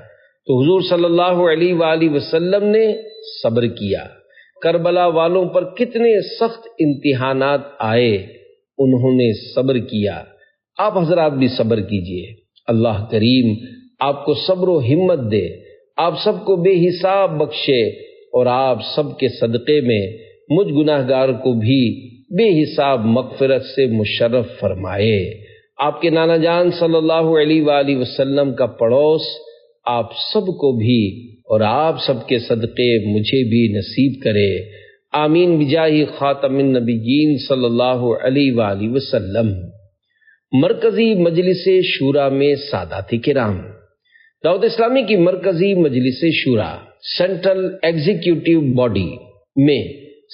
تو حضور صلی اللہ علیہ وآلہ وسلم نے صبر کیا۔ کربلا والوں پر کتنے سخت امتحانات آئے، انہوں نے صبر کیا۔ آپ حضرات بھی صبر کیجئے، اللہ کریم آپ کو صبر و ہمت دے، آپ سب کو بے حساب بخشے اور آپ سب کے صدقے میں مجھ گناہگار کو بھی بے حساب مغفرت سے مشرف فرمائے۔ آپ کے نانا جان صلی اللہ علیہ وآلہ وسلم کا پڑوس آپ سب کو بھی اور آپ سب کے صدقے مجھے بھی نصیب کرے، آمین بجاہ خاتم النبیین صلی اللہ علیہ وآلہ وسلم۔ مرکزی مجلس شورا میں سادات کرام۔ دعوت اسلامی کی مرکزی مجلس شورا سینٹرل ایگزیکٹو باڈی میں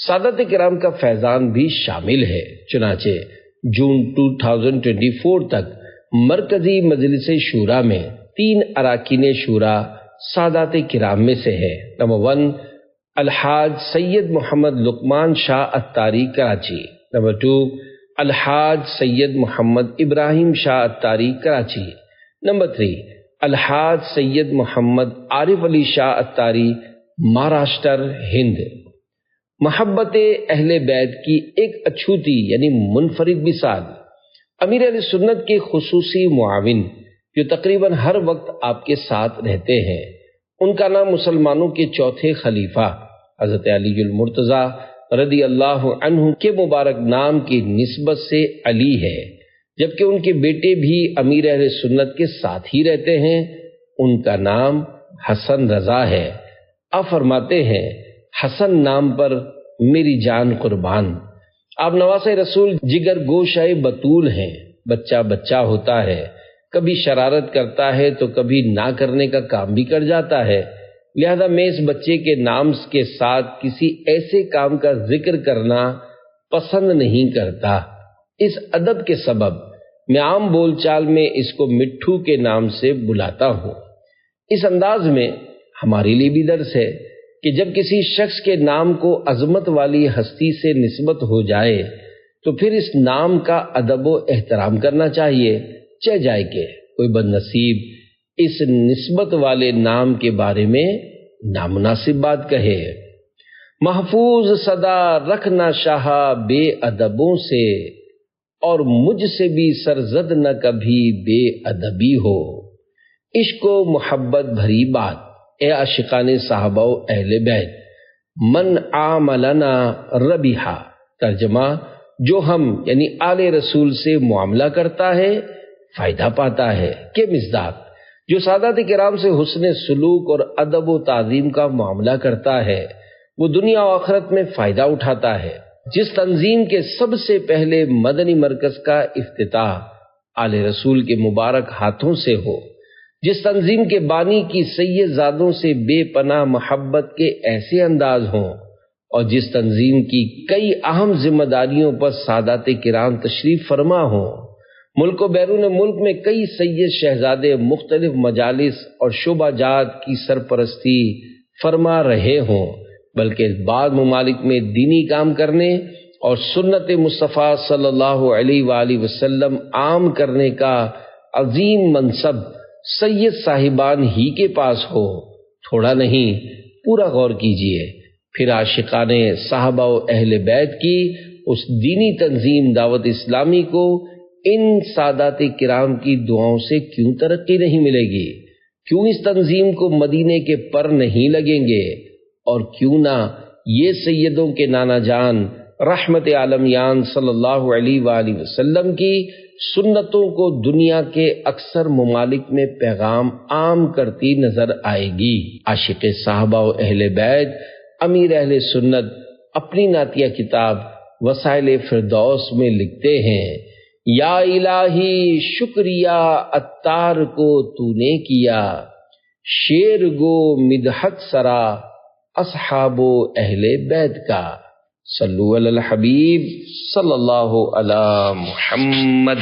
سادات کرام کا فیضان بھی شامل ہے، چنانچہ جون 2024 تک مرکزی مجلس شورا میں 3 اراکین شورا سادات کرام میں سے ہے۔ نمبر 1 الحاج سید محمد لقمان شاہ عطاری کراچی، نمبر 2 الحاج سید محمد ابراہیم شاہ عطاری کراچی، نمبر 3 الحاج سید محمد عارف علی شاہ عطاری مہاراشٹر ہند۔ محبت اہل بیت کی ایک اچھوتی یعنی منفرد مثال، امیر اہل سنت کے خصوصی معاون جو تقریباً ہر وقت آپ کے ساتھ رہتے ہیں، ان کا نام مسلمانوں کے چوتھے خلیفہ حضرت علی المرتضیٰ رضی اللہ عنہ کے مبارک نام کی نسبت سے علی ہے، جبکہ ان کے بیٹے بھی امیر اہل سنت کے ساتھ ہی رہتے ہیں، ان کا نام حسن رضا ہے۔ آپ فرماتے ہیں حسن نام پر میری جان قربان۔ آپ نواسہ رسول جگر گوشہ بطول ہیں، بچہ بچہ ہوتا ہے، کبھی شرارت کرتا ہے تو کبھی نہ کرنے کا کام بھی کر جاتا ہے، لہذا میں اس بچے کے نام کے ساتھ کسی ایسے کام کا ذکر کرنا پسند نہیں کرتا۔ اس ادب کے سبب میں عام بول چال میں اس کو مٹھو کے نام سے بلاتا ہوں۔ اس انداز میں ہمارے لیے بھی درس ہے کہ جب کسی شخص کے نام کو عظمت والی ہستی سے نسبت ہو جائے تو پھر اس نام کا ادب و احترام کرنا چاہیے، چہ جائے کہ کوئی بد نصیب اس نسبت والے نام کے بارے میں نامناسب بات کہے۔ محفوظ صدا رکھنا شاہا بے ادبوں سے، اور مجھ سے بھی سرزد نہ کبھی بے ادبی ہو۔ عشق و محبت بھری بات، اے عاشقان صحابہ و اہل بیت، من عاملنا ربیحا، ترجمہ جو ہم یعنی آل رسول سے معاملہ کرتا ہے فائدہ پاتا ہے، کہ مصداق جو سادات کرام سے حسن سلوک اور ادب و تعظیم کا معاملہ کرتا ہے وہ دنیا و آخرت میں فائدہ اٹھاتا ہے۔ جس تنظیم کے سب سے پہلے مدنی مرکز کا افتتاح آل رسول کے مبارک ہاتھوں سے ہو، جس تنظیم کے بانی کی سید زادوں سے بے پناہ محبت کے ایسے انداز ہوں، اور جس تنظیم کی کئی اہم ذمہ داریوں پر سادات کرام تشریف فرما ہوں، ملک و بیرون ملک میں کئی سید شہزادے مختلف مجالس اور شعبہ جات کی سرپرستی فرما رہے ہوں، بلکہ بعض ممالک میں دینی کام کرنے اور سنت مصطفیٰ صلی اللہ علیہ وآلہ وسلم عام کرنے کا عظیم منصب سید صاحبان ہی کے پاس ہو، تھوڑا نہیں پورا غور کیجئے، پھر عاشقان صحابہ و اہل بیت کی اس دینی تنظیم دعوت اسلامی کو ان سادات کرام کی دعاؤں سے کیوں ترقی نہیں ملے گی؟ کیوں اس تنظیم کو مدینے کے پر نہیں لگیں گے؟ اور کیوں نہ یہ سیدوں کے نانا جان رحمت عالمیان صلی اللہ علیہ وآلہ وسلم کی سنتوں کو دنیا کے اکثر ممالک میں پیغام عام کرتی نظر آئے گی۔ عاشق صحابہ و اہل بیت امیر اہل سنت اپنی نعتیہ کتاب وسائل فردوس میں لکھتے ہیں، یا الہی شکریہ عطار کو تو نے کیا، شیر گو مدحت سرا اصحاب و اہل بیت کا۔ صلو علی الحبیب صلی اللہ علی محمد۔